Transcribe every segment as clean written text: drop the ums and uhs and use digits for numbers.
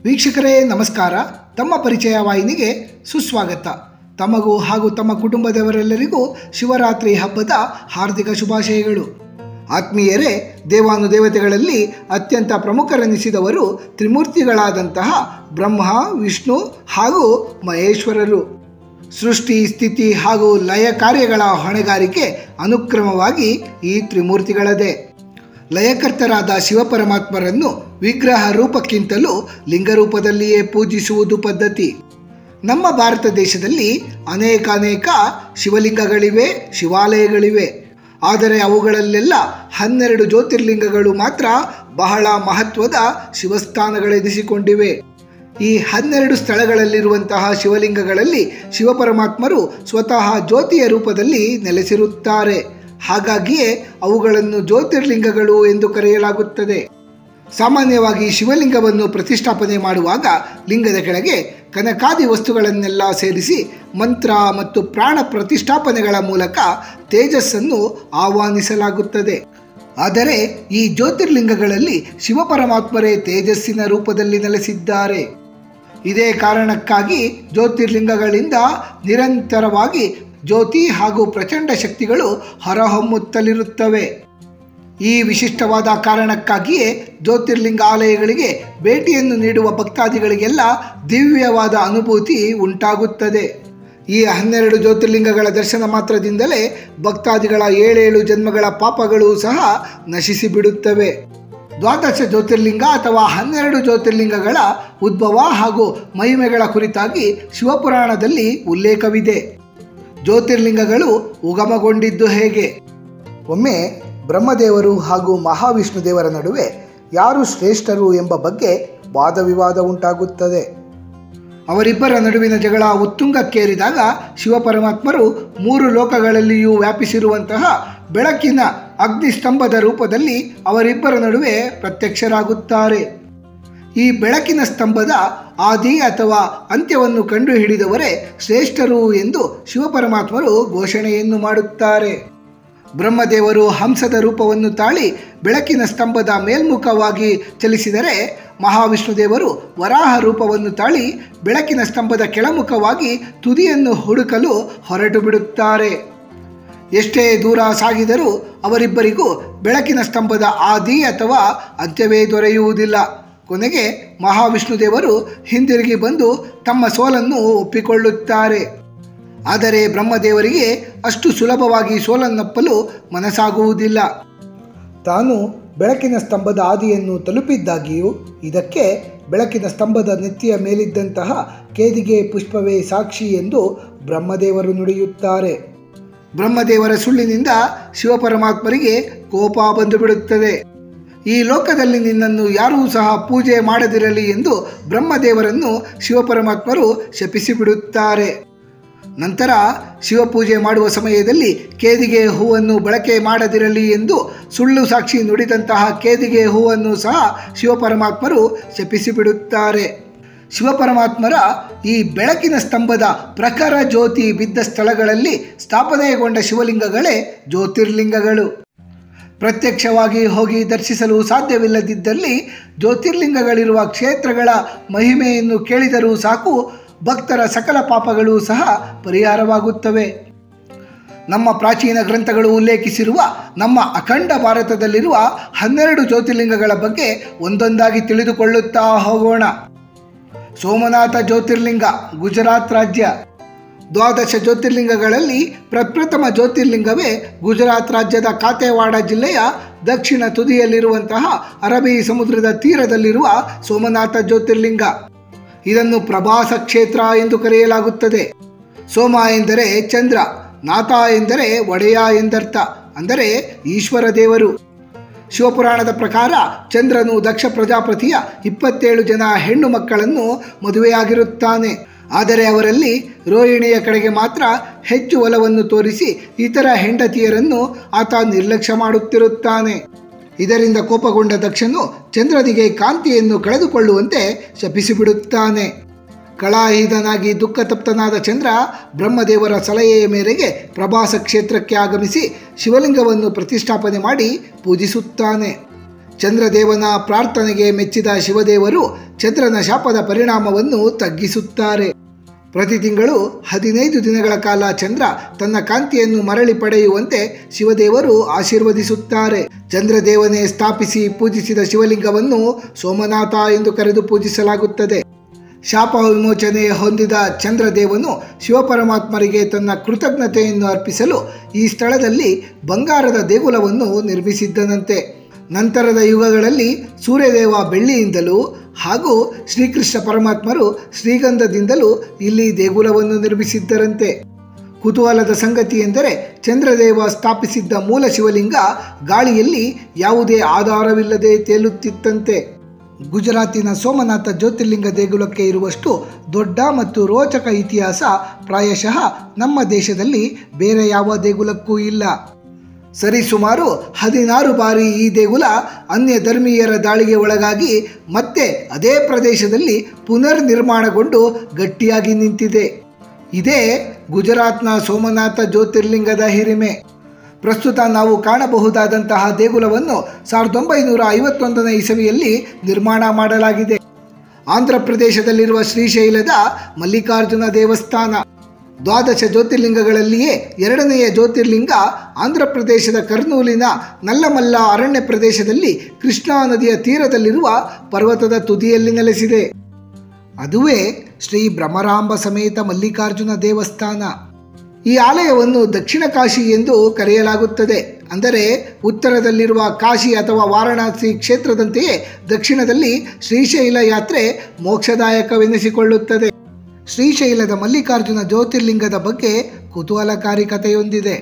ವೀಕ್ಷಕರೇ ನಮಸ್ಕಾರ. ತಮ್ಮ ಪರಿಚಯ ವಾಹಿನಿಗೆ ಸುಸ್ವಾಗತ. ತಮಗೂ ಹಾಗೂ ತಮ್ಮ ಕುಟುಂಬದವರೆಲ್ಲರಿಗೂ ಶಿವರಾತ್ರಿ ಹಬ್ಬದ ಹಾರ್ದಿಕ ಶುಭಾಶಯಗಳು. ಆತ್ಮೀಯರೇ, ದೇವಾನುದೇವತೆಗಳಲ್ಲಿ ಅತ್ಯಂತ ಪ್ರಮುಖರೆನಿಸಿದವರು ತ್ರಿಮೂರ್ತಿಗಳಾದಂತಹ ಬ್ರಹ್ಮ, ವಿಷ್ಣು ಹಾಗೂ ಮಹೇಶ್ವರರು. ಸೃಷ್ಟಿ, ಸ್ಥಿತಿ ಹಾಗೂ ಲಯ ಕಾರ್ಯಗಳ ಹೊಣೆಗಾರಿಕೆ ಅನುಕ್ರಮವಾಗಿ ಈ ತ್ರಿಮೂರ್ತಿಗಳದೇ. ಲಯಕರ್ತರಾದ ಶಿವಪರಮಾತ್ಮರನ್ನು ವಿಗ್ರಹ ರೂಪಕ್ಕಿಂತಲೂ ಲಿಂಗರೂಪದಲ್ಲಿಯೇ ಪೂಜಿಸುವುದು ಪದ್ಧತಿ. ನಮ್ಮ ಭಾರತ ದೇಶದಲ್ಲಿ ಅನೇಕ ಶಿವಲಿಂಗಗಳಿವೆ, ಶಿವಾಲಯಗಳಿವೆ. ಆದರೆ ಅವುಗಳಲ್ಲೆಲ್ಲ 12 ಜ್ಯೋತಿರ್ಲಿಂಗಗಳು ಮಾತ್ರ ಬಹಳ ಮಹತ್ವದ ಶಿವಸ್ಥಾನಗಳೆನಿಸಿಕೊಂಡಿವೆ. ಈ 12 ಸ್ಥಳಗಳಲ್ಲಿರುವಂತಹ ಶಿವಲಿಂಗಗಳಲ್ಲಿ ಶಿವಪರಮಾತ್ಮರು ಸ್ವತಃ ಜ್ಯೋತಿಯ ರೂಪದಲ್ಲಿ ನೆಲೆಸಿರುತ್ತಾರೆ. ಹಾಗಾಗಿಯೇ ಅವುಗಳನ್ನು ಜ್ಯೋತಿರ್ಲಿಂಗಗಳು ಎಂದು ಕರೆಯಲಾಗುತ್ತದೆ. ಸಾಮಾನ್ಯವಾಗಿ ಶಿವಲಿಂಗವನ್ನು ಪ್ರತಿಷ್ಠಾಪನೆ ಮಾಡುವಾಗ ಲಿಂಗದ ಕೆಳಗೆ ಕನಕಾದಿ ವಸ್ತುಗಳನ್ನೆಲ್ಲ ಸೇರಿಸಿ ಮಂತ್ರ ಮತ್ತು ಪ್ರಾಣ ಪ್ರತಿಷ್ಠಾಪನೆಗಳ ಮೂಲಕ ತೇಜಸ್ಸನ್ನು ಆಹ್ವಾನಿಸಲಾಗುತ್ತದೆ. ಆದರೆ ಈ ಜ್ಯೋತಿರ್ಲಿಂಗಗಳಲ್ಲಿ ಶಿವಪರಮಾತ್ಮರೇ ತೇಜಸ್ಸಿನ ರೂಪದಲ್ಲಿ ನೆಲೆಸಿದ್ದಾರೆ. ಇದೇ ಕಾರಣಕ್ಕಾಗಿ ಜ್ಯೋತಿರ್ಲಿಂಗಗಳಿಂದ ನಿರಂತರವಾಗಿ ಜ್ಯೋತಿ ಹಾಗೂ ಪ್ರಚಂಡ ಶಕ್ತಿಗಳು ಹೊರಹೊಮ್ಮುತ್ತಲಿರುತ್ತವೆ. ಈ ವಿಶಿಷ್ಟವಾದ ಕಾರಣಕ್ಕಾಗಿಯೇ ಜ್ಯೋತಿರ್ಲಿಂಗ ಆಲಯಗಳಿಗೆ ಭೇಟಿಯನ್ನು ನೀಡುವ ಭಕ್ತಾದಿಗಳಿಗೆಲ್ಲ ದಿವ್ಯವಾದ ಅನುಭೂತಿ ಉಂಟಾಗುತ್ತದೆ. ಈ 12 ಜ್ಯೋತಿರ್ಲಿಂಗಗಳ ದರ್ಶನ ಮಾತ್ರದಿಂದಲೇ ಭಕ್ತಾದಿಗಳ 7 ಜನ್ಮಗಳ ಪಾಪಗಳು ಸಹ ನಶಿಸಿಬಿಡುತ್ತವೆ. ದ್ವಾದಶ ಜ್ಯೋತಿರ್ಲಿಂಗ ಅಥವಾ 12 ಜ್ಯೋತಿರ್ಲಿಂಗಗಳ ಉದ್ಭವ ಹಾಗೂ ಮಹಿಮೆಗಳ ಕುರಿತಾಗಿ ಶಿವಪುರಾಣದಲ್ಲಿ ಉಲ್ಲೇಖವಿದೆ. ಜ್ಯೋತಿರ್ಲಿಂಗಗಳು ಉಗಮಗೊಂಡಿದ್ದು ಹೇಗೆ? ಒಮ್ಮೆ ಬ್ರಹ್ಮದೇವರು ಹಾಗೂ ಮಹಾವಿಷ್ಣು ದೇವರ ನಡುವೆ ಯಾರು ಶ್ರೇಷ್ಠರು ಎಂಬ ಬಗ್ಗೆ ವಾದವಿವಾದ ಉಂಟಾಗುತ್ತದೆ. ಅವರಿಬ್ಬರ ನಡುವಿನ ಜಗಳ ಉತ್ತುಂಗಕ್ಕೇರಿದಾಗ ಶಿವಪರಮಾತ್ಮರು 3 ಲೋಕಗಳಲ್ಲಿಯೂ ವ್ಯಾಪಿಸಿರುವಂತಹ ಬೆಳಕಿನ ಅಗ್ನಿಸ್ತಂಭದ ರೂಪದಲ್ಲಿ ಅವರಿಬ್ಬರ ನಡುವೆ ಪ್ರತ್ಯಕ್ಷರಾಗುತ್ತಾರೆ. ಈ ಬೆಳಕಿನ ಸ್ತಂಭದ ಆದಿ ಅಥವಾ ಅಂತ್ಯವನ್ನು ಕಂಡುಹಿಡಿದವರೇ ಶ್ರೇಷ್ಠರು ಎಂದು ಶಿವಪರಮಾತ್ಮರು ಘೋಷಣೆಯನ್ನು ಮಾಡುತ್ತಾರೆ. ಬ್ರಹ್ಮದೇವರು ಹಂಸದ ರೂಪವನ್ನು ತಾಳಿ ಬೆಳಕಿನ ಸ್ತಂಭದ ಮೇಲ್ಮುಖವಾಗಿ ಚಲಿಸಿದರೆ, ಮಹಾವಿಷ್ಣು ದೇವರು ವರಾಹ ರೂಪವನ್ನು ತಾಳಿ ಬೆಳಕಿನ ಸ್ತಂಭದ ಕೆಳಮುಖವಾಗಿ ತುದಿಯನ್ನು ಹುಡುಕಲು ಹೊರಟು ಬಿಡುತ್ತಾರೆ. ಎಷ್ಟೇ ದೂರ ಸಾಗಿದರೂ ಅವರಿಬ್ಬರಿಗೂ ಬೆಳಕಿನ ಸ್ತಂಭದ ಆದಿ ಅಥವಾ ಅಂತ್ಯವೇ ದೊರೆಯುವುದಿಲ್ಲ. ಕೊನೆಗೆ ಮಹಾವಿಷ್ಣು ದೇವರು ಹಿಂದಿರುಗಿ ಬಂದು ತಮ್ಮ ಸೋಲನ್ನು ಒಪ್ಪಿಕೊಳ್ಳುತ್ತಾರೆ. ಆದರೆ ಬ್ರಹ್ಮದೇವರಿಗೆ ಅಷ್ಟು ಸುಲಭವಾಗಿ ಸೋಲನ್ನಪ್ಪಲು ಮನಸ್ಸಾಗುವುದಿಲ್ಲ. ತಾನು ಬೆಳಕಿನ ಸ್ತಂಭದ ಆದಿಯನ್ನು ತಲುಪಿದ್ದಾಗಿಯೂ ಇದಕ್ಕೆ ಬೆಳಕಿನ ಸ್ತಂಭದ ನೆತ್ತಿಯ ಮೇಲಿದ್ದಂತಹ ಕೇದಿಗೆ ಪುಷ್ಪವೇ ಸಾಕ್ಷಿ ಎಂದು ಬ್ರಹ್ಮದೇವರು ನುಡಿಯುತ್ತಾರೆ. ಬ್ರಹ್ಮದೇವರ ಸುಳ್ಳಿನಿಂದ ಶಿವಪರಮಾತ್ಮರಿಗೆ ಕೋಪ ಬಂದು ಬಿಡುತ್ತದೆ. ಈ ಲೋಕದಲ್ಲಿ ನಿನ್ನನ್ನು ಯಾರೂ ಸಹ ಪೂಜೆ ಮಾಡದಿರಲಿ ಎಂದು ಬ್ರಹ್ಮದೇವರನ್ನು ಶಿವಪರಮಾತ್ಮರು ಶಪಿಸಿಬಿಡುತ್ತಾರೆ. ನಂತರ ಶಿವಪೂಜೆ ಮಾಡುವ ಸಮಯದಲ್ಲಿ ಕೇದಿಗೆ ಹೂವನ್ನು ಬಳಕೆ ಮಾಡದಿರಲಿ ಎಂದು ಸುಳ್ಳು ಸಾಕ್ಷಿ ನುಡಿದಂತಹ ಕೇದಿಗೆ ಹೂವನ್ನು ಸಹ ಶಿವಪರಮಾತ್ಮರು ಶಪಿಸಿಬಿಡುತ್ತಾರೆ. ಶಿವಪರಮಾತ್ಮರ ಈ ಬೆಳಕಿನ ಸ್ತಂಭದ ಪ್ರಖರ ಜ್ಯೋತಿ ಬಿದ್ದ ಸ್ಥಳಗಳಲ್ಲಿ ಸ್ಥಾಪನೆಗೊಂಡ ಶಿವಲಿಂಗಗಳೇ ಜ್ಯೋತಿರ್ಲಿಂಗಗಳು. ಪ್ರತ್ಯಕ್ಷವಾಗಿ ಹೋಗಿ ದರ್ಶಿಸಲು ಸಾಧ್ಯವಿಲ್ಲದಿದ್ದಲ್ಲಿ ಜ್ಯೋತಿರ್ಲಿಂಗಗಳಿರುವ ಕ್ಷೇತ್ರಗಳ ಮಹಿಮೆಯನ್ನು ಕೇಳಿದರೂ ಸಾಕು, ಭಕ್ತರ ಸಕಲ ಪಾಪಗಳು ಸಹ ಪರಿಹಾರವಾಗುತ್ತವೆ. ನಮ್ಮ ಪ್ರಾಚೀನ ಗ್ರಂಥಗಳು ಉಲ್ಲೇಖಿಸಿರುವ ನಮ್ಮ ಅಖಂಡ ಭಾರತದಲ್ಲಿರುವ 12 ಜ್ಯೋತಿರ್ಲಿಂಗಗಳ ಬಗ್ಗೆ ಒಂದೊಂದಾಗಿ ತಿಳಿದುಕೊಳ್ಳುತ್ತಾ ಹೋಗೋಣ. ಸೋಮನಾಥ ಜ್ಯೋತಿರ್ಲಿಂಗ, ಗುಜರಾತ್ ರಾಜ್ಯ. ದ್ವಾದಶ ಜ್ಯೋತಿರ್ಲಿಂಗಗಳಲ್ಲಿ ಪ್ರಪ್ರಥಮ ಜ್ಯೋತಿರ್ಲಿಂಗವೇ ಗುಜರಾತ್ ರಾಜ್ಯದ ಕಾತೆವಾಡ ಜಿಲ್ಲೆಯ ದಕ್ಷಿಣ ತುದಿಯಲ್ಲಿರುವಂತಹ ಅರಬ್ಬಿ ಸಮುದ್ರದ ತೀರದಲ್ಲಿರುವ ಸೋಮನಾಥ ಜ್ಯೋತಿರ್ಲಿಂಗ. ಇದನ್ನು ಪ್ರಭಾಸ ಕ್ಷೇತ್ರ ಎಂದು ಕರೆಯಲಾಗುತ್ತದೆ. ಸೋಮ ಎಂದರೆ ಚಂದ್ರ, ನಾಥ ಎಂದರೆ ಒಡೆಯ ಎಂದರ್ಥ, ಅಂದರೆ ಈಶ್ವರ ದೇವರು. ಶಿವಪುರಾಣದ ಪ್ರಕಾರ ಚಂದ್ರನು ದಕ್ಷ ಪ್ರಜಾಪತಿಯ 27 ಜನ ಹೆಣ್ಣು ಮಕ್ಕಳನ್ನು ಮದುವೆಯಾಗಿರುತ್ತಾನೆ. ಆದರೆ ಅವರಲ್ಲಿ ರೋಹಿಣಿಯ ಕಡೆಗೆ ಮಾತ್ರ ಹೆಚ್ಚು ಒಲವನ್ನು ತೋರಿಸಿ ಇತರ ಹೆಂಡತಿಯರನ್ನು ಆತ ನಿರ್ಲಕ್ಷ್ಯ ಮಾಡುತ್ತಿರುತ್ತಾನೆ. ಇದರಿಂದ ಕೋಪಗೊಂಡ ದಕ್ಷನು ಚಂದ್ರನಿಗೆ ಕಾಂತಿಯನ್ನು ಕಳೆದುಕೊಳ್ಳುವಂತೆ ಶಪಿಸಿಬಿಡುತ್ತಾನೆ. ಕಳಾಹಿದನಾಗಿ ದುಃಖತಪ್ತನಾದ ಚಂದ್ರ ಬ್ರಹ್ಮದೇವರ ಸಲಹೆಯ ಮೇರೆಗೆ ಪ್ರಭಾಸ ಕ್ಷೇತ್ರಕ್ಕೆ ಆಗಮಿಸಿ ಶಿವಲಿಂಗವನ್ನು ಪ್ರತಿಷ್ಠಾಪನೆ ಮಾಡಿ ಪೂಜಿಸುತ್ತಾನೆ. ಚಂದ್ರದೇವನ ಪ್ರಾರ್ಥನೆಗೆ ಮೆಚ್ಚಿದ ಶಿವದೇವರು ಚಂದ್ರನ ಶಾಪದ ಪರಿಣಾಮವನ್ನು ತಗ್ಗಿಸುತ್ತಾರೆ. ಪ್ರತಿ ತಿಂಗಳು 15 ದಿನಗಳ ಕಾಲ ಚಂದ್ರ ತನ್ನ ಕಾಂತಿಯನ್ನು ಮರಳಿ ಪಡೆಯುವಂತೆ ಶಿವದೇವರು ಆಶೀರ್ವದಿಸುತ್ತಾರೆ. ಚಂದ್ರದೇವನೇ ಸ್ಥಾಪಿಸಿ ಪೂಜಿಸಿದ ಶಿವಲಿಂಗವನ್ನು ಸೋಮನಾಥ ಎಂದು ಕರೆದು ಪೂಜಿಸಲಾಗುತ್ತದೆ. ಶಾಪ ವಿಮೋಚನೆ ಹೊಂದಿದ ಚಂದ್ರದೇವನು ಶಿವಪರಮಾತ್ಮರಿಗೆ ತನ್ನ ಕೃತಜ್ಞತೆಯನ್ನು ಅರ್ಪಿಸಲು ಈ ಸ್ಥಳದಲ್ಲಿ ಬಂಗಾರದ ದೇಗುಲವನ್ನು ನಿರ್ಮಿಸಿದ್ದನಂತೆ. ನಂತರದ ಯುಗಗಳಲ್ಲಿ ಸೂರ್ಯದೇವ ಬೆಳ್ಳಿಯಿಂದಲೂ ಹಾಗೂ ಶ್ರೀಕೃಷ್ಣ ಪರಮಾತ್ಮರು ಶ್ರೀಗಂಧದಿಂದಲೂ ಇಲ್ಲಿ ದೇಗುಲವನ್ನು ನಿರ್ಮಿಸಿದ್ದರಂತೆ. ಕುತೂಹಲದ ಸಂಗತಿ ಎಂದರೆ ಚಂದ್ರದೇವ ಸ್ಥಾಪಿಸಿದ್ದ ಮೂಲ ಶಿವಲಿಂಗ ಗಾಳಿಯಲ್ಲಿ ಯಾವುದೇ ಆಧಾರವಿಲ್ಲದೆ ತೇಲುತ್ತಿತ್ತಂತೆ. ಗುಜರಾತಿನ ಸೋಮನಾಥ ಜ್ಯೋತಿರ್ಲಿಂಗ ದೇಗುಲಕ್ಕೆ ಇರುವಷ್ಟು ದೊಡ್ಡ ಮತ್ತು ರೋಚಕ ಇತಿಹಾಸ ಪ್ರಾಯಶಃ ನಮ್ಮ ದೇಶದಲ್ಲಿ ಬೇರೆ ಯಾವ ದೇಗುಲಕ್ಕೂ ಇಲ್ಲ. ಸರಿಸುಮಾರು 16 ಬಾರಿ ಈ ದೇಗುಲ ಅನ್ಯ ಧರ್ಮೀಯರ ದಾಳಿಗೆ ಒಳಗಾಗಿ ಮತ್ತೆ ಅದೇ ಪ್ರದೇಶದಲ್ಲಿ ಪುನರ್ ನಿರ್ಮಾಣಗೊಂಡು ಗಟ್ಟಿಯಾಗಿ ನಿಂತಿದೆ. ಇದೇ ಗುಜರಾತ್ನ ಸೋಮನಾಥ ಜ್ಯೋತಿರ್ಲಿಂಗದ ಹಿರಿಮೆ. ಪ್ರಸ್ತುತ ನಾವು ಕಾಣಬಹುದಾದಂತಹ ದೇಗುಲವನ್ನು 1951ನೇ ಇಸವಿಯಲ್ಲಿ ನಿರ್ಮಾಣ ಮಾಡಲಾಗಿದೆ. ಆಂಧ್ರ ಪ್ರದೇಶದಲ್ಲಿರುವ ಶ್ರೀಶೈಲದ ಮಲ್ಲಿಕಾರ್ಜುನ ದೇವಸ್ಥಾನ 12 ಜ್ಯೋತಿರ್ಲಿಂಗಗಳಲ್ಲಿಯೇ 2ನೆಯ ಜ್ಯೋತಿರ್ಲಿಂಗ ಆಂಧ್ರ ಪ್ರದೇಶದ ಕರ್ನೂಲಿನ ನಲ್ಲಮಲ್ಲ ಅರಣ್ಯ ಪ್ರದೇಶದಲ್ಲಿ ಕೃಷ್ಣಾ ನದಿಯ ತೀರದಲ್ಲಿರುವ ಪರ್ವತದ ತುದಿಯಲ್ಲಿ ನೆಲೆಸಿದೆ. ಅದುವೇ ಶ್ರೀ ಭ್ರಮರಾಂಬ ಸಮೇತ ಮಲ್ಲಿಕಾರ್ಜುನ ದೇವಸ್ಥಾನ. ಈ ಆಲಯವನ್ನು ದಕ್ಷಿಣ ಕಾಶಿ ಎಂದು ಕರೆಯಲಾಗುತ್ತದೆ. ಅಂದರೆ ಉತ್ತರದಲ್ಲಿರುವ ಕಾಶಿ ಅಥವಾ ವಾರಣಾಸಿ ಕ್ಷೇತ್ರದಂತೆಯೇ ದಕ್ಷಿಣದಲ್ಲಿ ಶ್ರೀಶೈಲ ಯಾತ್ರೆ ಮೋಕ್ಷದಾಯಕವೆನಿಸಿಕೊಳ್ಳುತ್ತದೆ. ಶ್ರೀಶೈಲದ ಮಲ್ಲಿಕಾರ್ಜುನ ಜ್ಯೋತಿರ್ಲಿಂಗದ ಬಗ್ಗೆ ಕುತೂಹಲಕಾರಿ ಕಥೆಯೊಂದಿದೆ.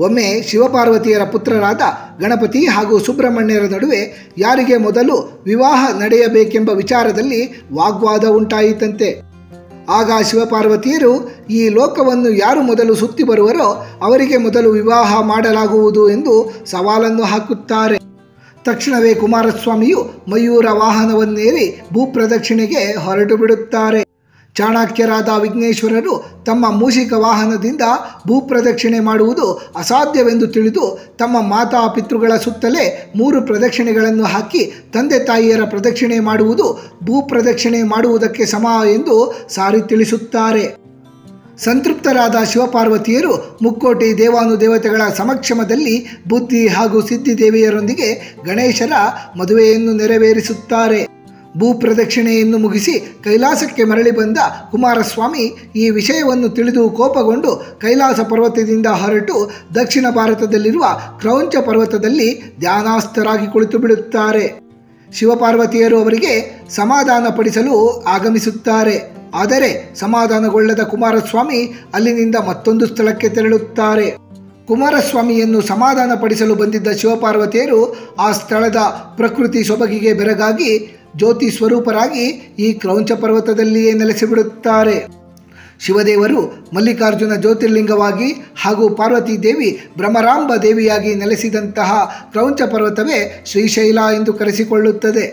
ಒಮ್ಮೆ ಶಿವಪಾರ್ವತಿಯರ ಪುತ್ರರಾದ ಗಣಪತಿ ಹಾಗೂ ಸುಬ್ರಹ್ಮಣ್ಯರ ನಡುವೆ ಯಾರಿಗೆ ಮೊದಲು ವಿವಾಹ ನಡೆಯಬೇಕೆಂಬ ವಿಚಾರದಲ್ಲಿ ವಾಗ್ವಾದ ಉಂಟಾಯಿತಂತೆ. ಆಗ ಶಿವಪಾರ್ವತಿಯರು ಈ ಲೋಕವನ್ನು ಯಾರು ಮೊದಲು ಸುತ್ತಿ ಬರುವರೋ ಅವರಿಗೆ ಮೊದಲು ವಿವಾಹ ಮಾಡಲಾಗುವುದು ಎಂದು ಸವಾಲನ್ನು ಹಾಕುತ್ತಾರೆ. ತಕ್ಷಣವೇ ಕುಮಾರಸ್ವಾಮಿಯು ಮಯೂರ ವಾಹನವನ್ನೇರಿ ಭೂಪ್ರದಕ್ಷಿಣೆಗೆ ಹೊರಟು ಬಿಡುತ್ತಾರೆ. ಚಾಣಕ್ಯರಾದ ವಿಘ್ನೇಶ್ವರರು ತಮ್ಮ ಮೂಷಿಕ ವಾಹನದಿಂದ ಭೂಪ್ರದಕ್ಷಿಣೆ ಮಾಡುವುದು ಅಸಾಧ್ಯವೆಂದು ತಿಳಿದು ತಮ್ಮ ಮಾತಾ ಪಿತೃಗಳ ಸುತ್ತಲೇ 3 ಪ್ರದಕ್ಷಿಣೆಗಳನ್ನು ಹಾಕಿ ತಂದೆ ತಾಯಿಯರ ಪ್ರದಕ್ಷಿಣೆ ಮಾಡುವುದು ಭೂಪ್ರದಕ್ಷಿಣೆ ಮಾಡುವುದಕ್ಕೆ ಸಮ ಎಂದು ಸಾರಿ ತಿಳಿಸುತ್ತಾರೆ. ಸಂತೃಪ್ತರಾದ ಶಿವಪಾರ್ವತಿಯರು ಮುಕ್ಕೋಟಿ ದೇವಾನುದೇವತೆಗಳ ಸಮಕ್ಷಮದಲ್ಲಿ ಬುದ್ಧಿ ಹಾಗೂ ಸಿದ್ಧಿದೇವಿಯರೊಂದಿಗೆ ಗಣೇಶರ ಮದುವೆಯನ್ನು ನೆರವೇರಿಸುತ್ತಾರೆ. ಭೂಪ್ರದಕ್ಷಿಣೆಯನ್ನು ಮುಗಿಸಿ ಕೈಲಾಸಕ್ಕೆ ಮರಳಿ ಬಂದ ಕುಮಾರಸ್ವಾಮಿ ಈ ವಿಷಯವನ್ನು ತಿಳಿದು ಕೋಪಗೊಂಡು ಕೈಲಾಸ ಪರ್ವತದಿಂದ ಹೊರಟು ದಕ್ಷಿಣ ಭಾರತದಲ್ಲಿರುವ ಕ್ರೌಂಚ ಪರ್ವತದಲ್ಲಿ ಧ್ಯಾನಾಸ್ಥರಾಗಿ ಕುಳಿತು ಬಿಡುತ್ತಾರೆ. ಶಿವಪಾರ್ವತಿಯರು ಅವರಿಗೆ ಸಮಾಧಾನ ಪಡಿಸಲು ಆಗಮಿಸುತ್ತಾರೆ. ಆದರೆ ಸಮಾಧಾನಗೊಳ್ಳದ ಕುಮಾರಸ್ವಾಮಿ ಅಲ್ಲಿನಿಂದ ಮತ್ತೊಂದು ಸ್ಥಳಕ್ಕೆ ತೆರಳುತ್ತಾರೆ. ಕುಮಾರಸ್ವಾಮಿಯನ್ನು ಸಮಾಧಾನ ಪಡಿಸಲು ಬಂದಿದ್ದ ಶಿವಪಾರ್ವತಿಯರು ಆ ಸ್ಥಳದ ಪ್ರಕೃತಿ ಸೊಬಗಿಗೆ ಬೆರಗಾಗಿ ಜ್ಯೋತಿ ಸ್ವರೂಪರಾಗಿ ಈ ಕ್ರೌಂಚ ಪರ್ವತದಲ್ಲಿಯೇ ನೆಲೆಸಿಬಿಡುತ್ತಾರೆ. ಶಿವದೇವರು ಮಲ್ಲಿಕಾರ್ಜುನ ಜ್ಯೋತಿರ್ಲಿಂಗವಾಗಿ ಹಾಗೂ ಪಾರ್ವತಿ ದೇವಿ ಭ್ರಮರಾಂಬ ದೇವಿಯಾಗಿ ನೆಲೆಸಿದಂತಹ ಕ್ರೌಂಚ ಪರ್ವತವೇ ಶ್ರೀಶೈಲ ಎಂದು ಕರೆಸಿಕೊಳ್ಳುತ್ತದೆ.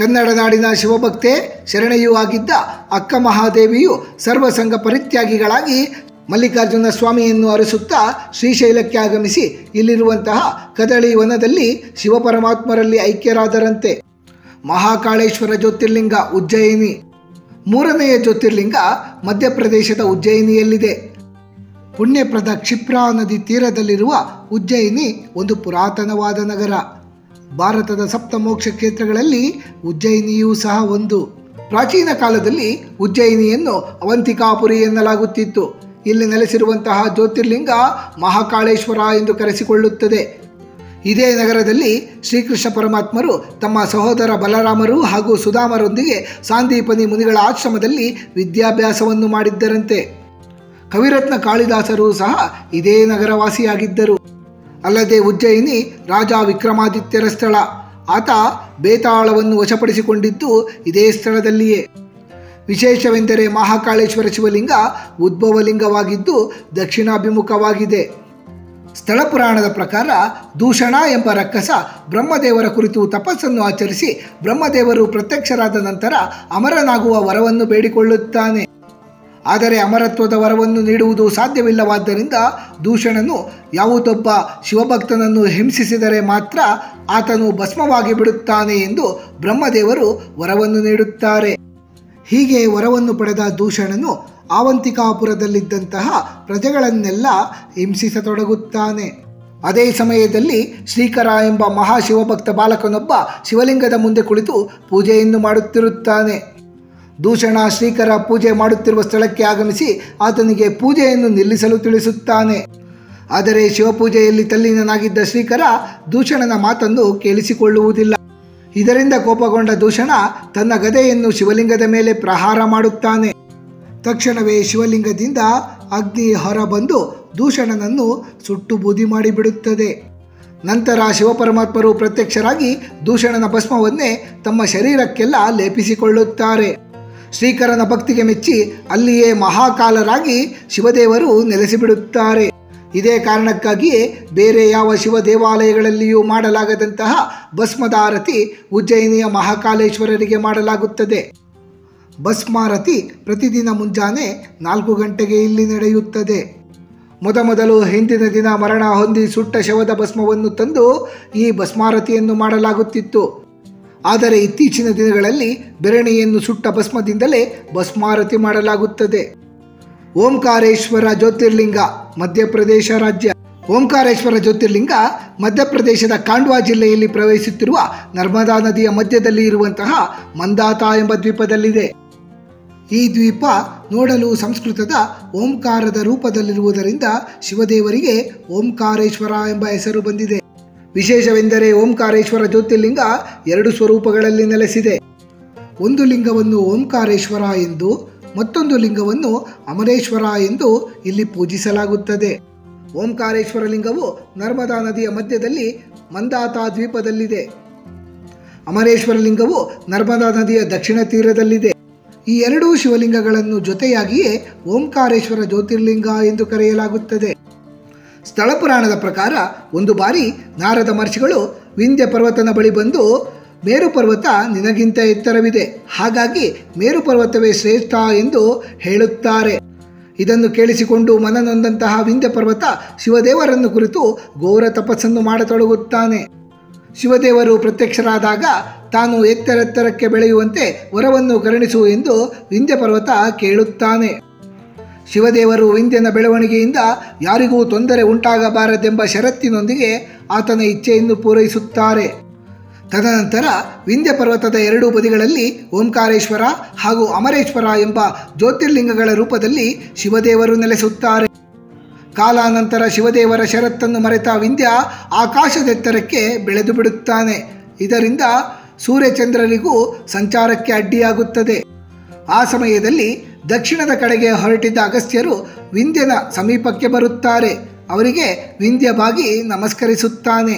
ಕನ್ನಡ ನಾಡಿನ ಶಿವಭಕ್ತೆ ಶರಣೆಯೂ ಆಗಿದ್ದ ಅಕ್ಕ ಮಹಾದೇವಿಯು ಸರ್ವಸಂಗ ಪರಿತ್ಯಾಗಿಗಳಾಗಿ ಮಲ್ಲಿಕಾರ್ಜುನ ಸ್ವಾಮಿಯನ್ನು ಅರಸುತ್ತಾ ಶ್ರೀಶೈಲಕ್ಕೆ ಆಗಮಿಸಿ ಇಲ್ಲಿರುವಂತಹ ಕದಳಿ ವನದಲ್ಲಿ ಶಿವಪರಮಾತ್ಮರಲ್ಲಿ ಐಕ್ಯರಾದರಂತೆ. ಮಹಾಕಾಳೇಶ್ವರ ಜ್ಯೋತಿರ್ಲಿಂಗ ಉಜ್ಜಯಿನಿ. 3ನೆಯ ಜ್ಯೋತಿರ್ಲಿಂಗ ಮಧ್ಯಪ್ರದೇಶದ ಉಜ್ಜಯಿನಿಯಲ್ಲಿದೆ. ಪುಣ್ಯಪ್ರದ ಕ್ಷಿಪ್ರಾ ನದಿ ತೀರದಲ್ಲಿರುವ ಉಜ್ಜಯಿನಿ ಒಂದು ಪುರಾತನವಾದ ನಗರ. ಭಾರತದ ಸಪ್ತಮೋಕ್ಷ ಕ್ಷೇತ್ರಗಳಲ್ಲಿ ಉಜ್ಜಯಿನಿಯೂ ಸಹ ಒಂದು. ಪ್ರಾಚೀನ ಕಾಲದಲ್ಲಿ ಉಜ್ಜಯಿನಿಯನ್ನು ಅವಂತಿಕಾಪುರಿ ಎನ್ನಲಾಗುತ್ತಿತ್ತು. ಇಲ್ಲಿ ನೆಲೆಸಿರುವಂತಹ ಜ್ಯೋತಿರ್ಲಿಂಗ ಮಹಾಕಾಳೇಶ್ವರ ಎಂದು ಕರೆಸಿಕೊಳ್ಳುತ್ತದೆ. ಇದೇ ನಗರದಲ್ಲಿ ಶ್ರೀಕೃಷ್ಣ ಪರಮಾತ್ಮರು ತಮ್ಮ ಸಹೋದರ ಬಲರಾಮರು ಹಾಗೂ ಸುಧಾಮರೊಂದಿಗೆ ಸಾಂದೀಪನಿ ಮುನಿಗಳ ಆಶ್ರಮದಲ್ಲಿ ವಿದ್ಯಾಭ್ಯಾಸವನ್ನು ಮಾಡಿದ್ದರಂತೆ. ಕವಿರತ್ನ ಕಾಳಿದಾಸರು ಸಹ ಇದೇ ನಗರವಾಸಿಯಾಗಿದ್ದರು. ಅಲ್ಲದೆ ಉಜ್ಜಯಿನಿ ರಾಜ ವಿಕ್ರಮಾದಿತ್ಯರ ಸ್ಥಳ. ಆತ ಬೇತಾಳವನ್ನು ವಶಪಡಿಸಿಕೊಂಡಿದ್ದು ಇದೇ ಸ್ಥಳದಲ್ಲಿಯೇ. ವಿಶೇಷವೆಂದರೆ ಮಹಾಕಾಳೇಶ್ವರ ಶಿವಲಿಂಗ ಉದ್ಭವಲಿಂಗವಾಗಿದ್ದು ದಕ್ಷಿಣಾಭಿಮುಖವಾಗಿದೆ. ಸ್ಥಳ ಪುರಾಣದ ಪ್ರಕಾರ ದೂಷಣ ಎಂಬ ರಕ್ಕಸ ಬ್ರಹ್ಮದೇವರ ಕುರಿತು ತಪಸ್ಸನ್ನು ಆಚರಿಸಿ ಬ್ರಹ್ಮದೇವರು ಪ್ರತ್ಯಕ್ಷರಾದ ನಂತರ ಅಮರನಾಗುವ ವರವನ್ನು ಬೇಡಿಕೊಳ್ಳುತ್ತಾನೆ. ಆದರೆ ಅಮರತ್ವದ ವರವನ್ನು ನೀಡುವುದು ಸಾಧ್ಯವಿಲ್ಲವಾದ್ದರಿಂದ ದೂಷಣನು ಯಾವುದೊಬ್ಬ ಶಿವಭಕ್ತನನ್ನು ಹಿಂಸಿಸಿದರೆ ಮಾತ್ರ ಆತನು ಭಸ್ಮವಾಗಿ ಬಿಡುತ್ತಾನೆ ಎಂದು ಬ್ರಹ್ಮದೇವರು ವರವನ್ನು ನೀಡುತ್ತಾರೆ. ಹೀಗೆ ವರವನ್ನು ಪಡೆದ ದೂಷಣನು ಆವಂತಿಕಾಪುರದಲ್ಲಿದ್ದಂತಹ ಪ್ರಜೆಗಳನ್ನೆಲ್ಲ ಹಿಂಸಿಸತೊಡಗುತ್ತಾನೆ. ಅದೇ ಸಮಯದಲ್ಲಿ ಶ್ರೀಕರ ಎಂಬ ಮಹಾಶಿವಭಕ್ತ ಬಾಲಕನೊಬ್ಬ ಶಿವಲಿಂಗದ ಮುಂದೆ ಕುಳಿತು ಪೂಜೆಯನ್ನು ಮಾಡುತ್ತಿರುತ್ತಾನೆ. ದೂಷಣ ಶ್ರೀಕರ ಪೂಜೆ ಮಾಡುತ್ತಿರುವ ಸ್ಥಳಕ್ಕೆ ಆಗಮಿಸಿ ಆತನಿಗೆ ಪೂಜೆಯನ್ನು ನಿಲ್ಲಿಸಲು ತಿಳಿಸುತ್ತಾನೆ. ಆದರೆ ಶಿವಪೂಜೆಯಲ್ಲಿ ತಲ್ಲೀನನಾಗಿದ್ದ ಶ್ರೀಕರ ದೂಷಣನ ಮಾತನ್ನು ಕೇಳಿಸಿಕೊಳ್ಳುವುದಿಲ್ಲ. ಇದರಿಂದ ಕೋಪಗೊಂಡ ದೂಷಣ ತನ್ನ ಗದೆಯನ್ನು ಶಿವಲಿಂಗದ ಮೇಲೆ ಪ್ರಹಾರ ಮಾಡುತ್ತಾನೆ. ತಕ್ಷಣವೇ ಶಿವಲಿಂಗದಿಂದ ಅಗ್ನಿ ಹೊರಬಂದು ದೂಷಣನನ್ನು ಸುಟ್ಟು ಬೂದಿ ಮಾಡಿಬಿಡುತ್ತದೆ. ನಂತರ ಶಿವಪರಮಾತ್ಮರು ಪ್ರತ್ಯಕ್ಷರಾಗಿ ದೂಷಣನ ಭಸ್ಮವನ್ನೇ ತಮ್ಮ ಶರೀರಕ್ಕೆಲ್ಲ ಲೇಪಿಸಿಕೊಳ್ಳುತ್ತಾರೆ. ಶ್ರೀಕರನ ಭಕ್ತಿಗೆ ಮೆಚ್ಚಿ ಅಲ್ಲಿಯೇ ಮಹಾಕಾಲರಾಗಿ ಶಿವದೇವರು ನೆಲೆಸಿಬಿಡುತ್ತಾರೆ. ಇದೇ ಕಾರಣಕ್ಕಾಗಿಯೇ ಬೇರೆ ಯಾವ ಶಿವ ದೇವಾಲಯಗಳಲ್ಲಿಯೂ ಮಾಡಲಾಗದಂತಹ ಭಸ್ಮದ ಆರತಿ ಉಜ್ಜಯಿನಿಯ ಮಹಾಕಾಲೇಶ್ವರರಿಗೆ ಮಾಡಲಾಗುತ್ತದೆ. ಭಸ್ಮಾರತಿ ಪ್ರತಿದಿನ ಮುಂಜಾನೆ 4 ಗಂಟೆಗೆ ಇಲ್ಲಿ ನಡೆಯುತ್ತದೆ. ಮೊದಲು ಹಿಂದಿನ ದಿನ ಮರಣ ಹೊಂದಿ ಸುಟ್ಟ ಶವದ ಭಸ್ಮವನ್ನು ತಂದು ಈ ಭಸ್ಮಾರತಿಯನ್ನು ಮಾಡಲಾಗುತ್ತಿತ್ತು. ಆದರೆ ಇತ್ತೀಚಿನ ದಿನಗಳಲ್ಲಿ ಬೆರಣಿಯನ್ನು ಸುಟ್ಟ ಭಸ್ಮದಿಂದಲೇ ಭಸ್ಮಾರತಿ ಮಾಡಲಾಗುತ್ತದೆ. ಓಂಕಾರೇಶ್ವರ ಜ್ಯೋತಿರ್ಲಿಂಗ, ಮಧ್ಯಪ್ರದೇಶ ರಾಜ್ಯ. ಓಂಕಾರೇಶ್ವರ ಜ್ಯೋತಿರ್ಲಿಂಗ ಮಧ್ಯಪ್ರದೇಶದ ಖಾಂಡ್ವಾ ಜಿಲ್ಲೆಯಲ್ಲಿ ಪ್ರವಹಿಸುತ್ತಿರುವ ನರ್ಮದಾ ನದಿಯ ಮಧ್ಯದಲ್ಲಿ ಇರುವಂತಹ ಮಂದಾತ ಎಂಬ ದ್ವೀಪದಲ್ಲಿದೆ. ಈ ದ್ವೀಪ ನೋಡಲು ಸಂಸ್ಕೃತದ ಓಂಕಾರದ ರೂಪದಲ್ಲಿರುವುದರಿಂದ ಶಿವದೇವರಿಗೆ ಓಂಕಾರೇಶ್ವರ ಎಂಬ ಹೆಸರು ಬಂದಿದೆ. ವಿಶೇಷವೆಂದರೆ ಓಂಕಾರೇಶ್ವರ ಜ್ಯೋತಿರ್ಲಿಂಗ 2 ಸ್ವರೂಪಗಳಲ್ಲಿ ನೆಲೆಸಿದೆ. ಒಂದು ಲಿಂಗವನ್ನು ಓಂಕಾರೇಶ್ವರ ಎಂದು, ಮತ್ತೊಂದು ಲಿಂಗವನ್ನು ಅಮರೇಶ್ವರ ಎಂದು ಇಲ್ಲಿ ಪೂಜಿಸಲಾಗುತ್ತದೆ. ಓಂಕಾರೇಶ್ವರ ಲಿಂಗವು ನರ್ಮದಾ ನದಿಯ ಮಧ್ಯದಲ್ಲಿ ಮಂದಾತ ದ್ವೀಪದಲ್ಲಿದೆ. ಅಮರೇಶ್ವರ ಲಿಂಗವು ನರ್ಮದಾ ನದಿಯ ದಕ್ಷಿಣ ತೀರದಲ್ಲಿದೆ. ಈ 2 ಶಿವಲಿಂಗಗಳನ್ನು ಜೊತೆಯಾಗಿಯೇ ಓಂಕಾರೇಶ್ವರ ಜ್ಯೋತಿರ್ಲಿಂಗ ಎಂದು ಕರೆಯಲಾಗುತ್ತದೆ. ಸ್ಥಳ ಪುರಾಣದ ಪ್ರಕಾರ ಒಂದು ಬಾರಿ ನಾರದ ಮಹರ್ಷಿಗಳು ವಿಂಧ್ಯ ಪರ್ವತನ ಬಳಿ ಬಂದು, ಮೇರು ಪರ್ವತ ನಿನಗಿಂತ ಎತ್ತರವಿದೆ, ಹಾಗಾಗಿ ಮೇರು ಪರ್ವತವೇ ಶ್ರೇಷ್ಠ ಎಂದು ಹೇಳುತ್ತಾರೆ. ಇದನ್ನು ಕೇಳಿಸಿಕೊಂಡು ಮನನೊಂದಂತಹ ವಿಂಧ್ಯ ಪರ್ವತ ಶಿವದೇವರನ್ನು ಕುರಿತು ಘೋರ ತಪಸ್ಸನ್ನು ಮಾಡತೊಡಗುತ್ತಾನೆ. ಶಿವದೇವರು ಪ್ರತ್ಯಕ್ಷರಾದಾಗ ತಾನು ಎತ್ತರೆತ್ತರಕ್ಕೆ ಬೆಳೆಯುವಂತೆ ವರವನ್ನು ಕರುಣಿಸು ಎಂದು ವಿಂಧ್ಯ ಪರ್ವತ ಕೇಳುತ್ತಾನೆ. ಶಿವದೇವರು ವಿಂಧ್ಯನ ಬೆಳವಣಿಗೆಯಿಂದ ಯಾರಿಗೂ ತೊಂದರೆ ಉಂಟಾಗಬಾರದೆಂಬ ಷರತ್ತಿನೊಂದಿಗೆ ಆತನ ಇಚ್ಛೆಯನ್ನು ಪೂರೈಸುತ್ತಾರೆ. ತದನಂತರ ವಿಂಧ್ಯ ಪರ್ವತದ 2 ಬದಿಗಳಲ್ಲಿ ಓಂಕಾರೇಶ್ವರ ಹಾಗೂ ಅಮರೇಶ್ವರ ಎಂಬ ಜ್ಯೋತಿರ್ಲಿಂಗಗಳ ರೂಪದಲ್ಲಿ ಶಿವದೇವರು ನೆಲೆಸುತ್ತಾರೆ. ಕಾಲಾನಂತರ ಶಿವದೇವರ ಷರತ್ತನ್ನು ಮರೆತ ವಿಂಧ್ಯ ಆಕಾಶದೆತ್ತರಕ್ಕೆ ಬೆಳೆದು ಬಿಡುತ್ತಾನೆ. ಇದರಿಂದ ಸೂರ್ಯಚಂದ್ರರಿಗೂ ಸಂಚಾರಕ್ಕೆ ಅಡ್ಡಿಯಾಗುತ್ತದೆ. ಆ ಸಮಯದಲ್ಲಿ ದಕ್ಷಿಣದ ಕಡೆಗೆ ಹೊರಟಿದ್ದ ಅಗಸ್ತ್ಯರು ವಿಂಧ್ಯನ ಸಮೀಪಕ್ಕೆ ಬರುತ್ತಾರೆ. ಅವರಿಗೆ ವಿಂಧ್ಯ ಬಾಗಿ ನಮಸ್ಕರಿಸುತ್ತಾನೆ.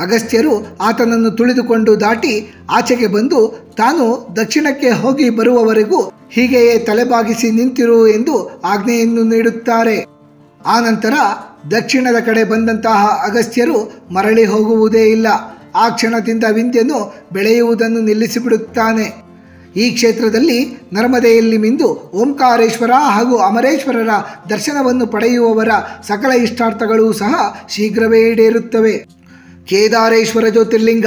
ಅಗಸ್ತ್ಯರು ಆತನನ್ನು ತುಳಿದುಕೊಂಡು ದಾಟಿ ಆಚೆಗೆ ಬಂದು ತಾನು ದಕ್ಷಿಣಕ್ಕೆ ಹೋಗಿ ಬರುವವರೆಗೂ ಹೀಗೆಯೇ ತಲೆಬಾಗಿಸಿ ನಿಂತಿರು ಎಂದು ಆಜ್ಞೆಯನ್ನು ನೀಡುತ್ತಾರೆ. ಆನಂತರ ದಕ್ಷಿಣದ ಕಡೆ ಬಂದಂತಹ ಅಗಸ್ತ್ಯರು ಮರಳಿ ಹೋಗುವುದೇ ಇಲ್ಲ. ಆ ಕ್ಷಣದಿಂದ ವಿಂಧ್ಯನು ಬೆಳೆಯುವುದನ್ನು ನಿಲ್ಲಿಸಿಬಿಡುತ್ತಾನೆ. ಈ ಕ್ಷೇತ್ರದಲ್ಲಿ ನರ್ಮದೆಯಲ್ಲಿ ಮಿಂದು ಓಂಕಾರೇಶ್ವರ ಹಾಗೂ ಅಮರೇಶ್ವರರ ದರ್ಶನವನ್ನು ಪಡೆಯುವವರ ಸಕಲ ಇಷ್ಟಾರ್ಥಗಳೂ ಸಹ ಶೀಘ್ರವೇ ಈಡೇರುತ್ತವೆ. ಕೇದಾರೇಶ್ವರ ಜ್ಯೋತಿರ್ಲಿಂಗ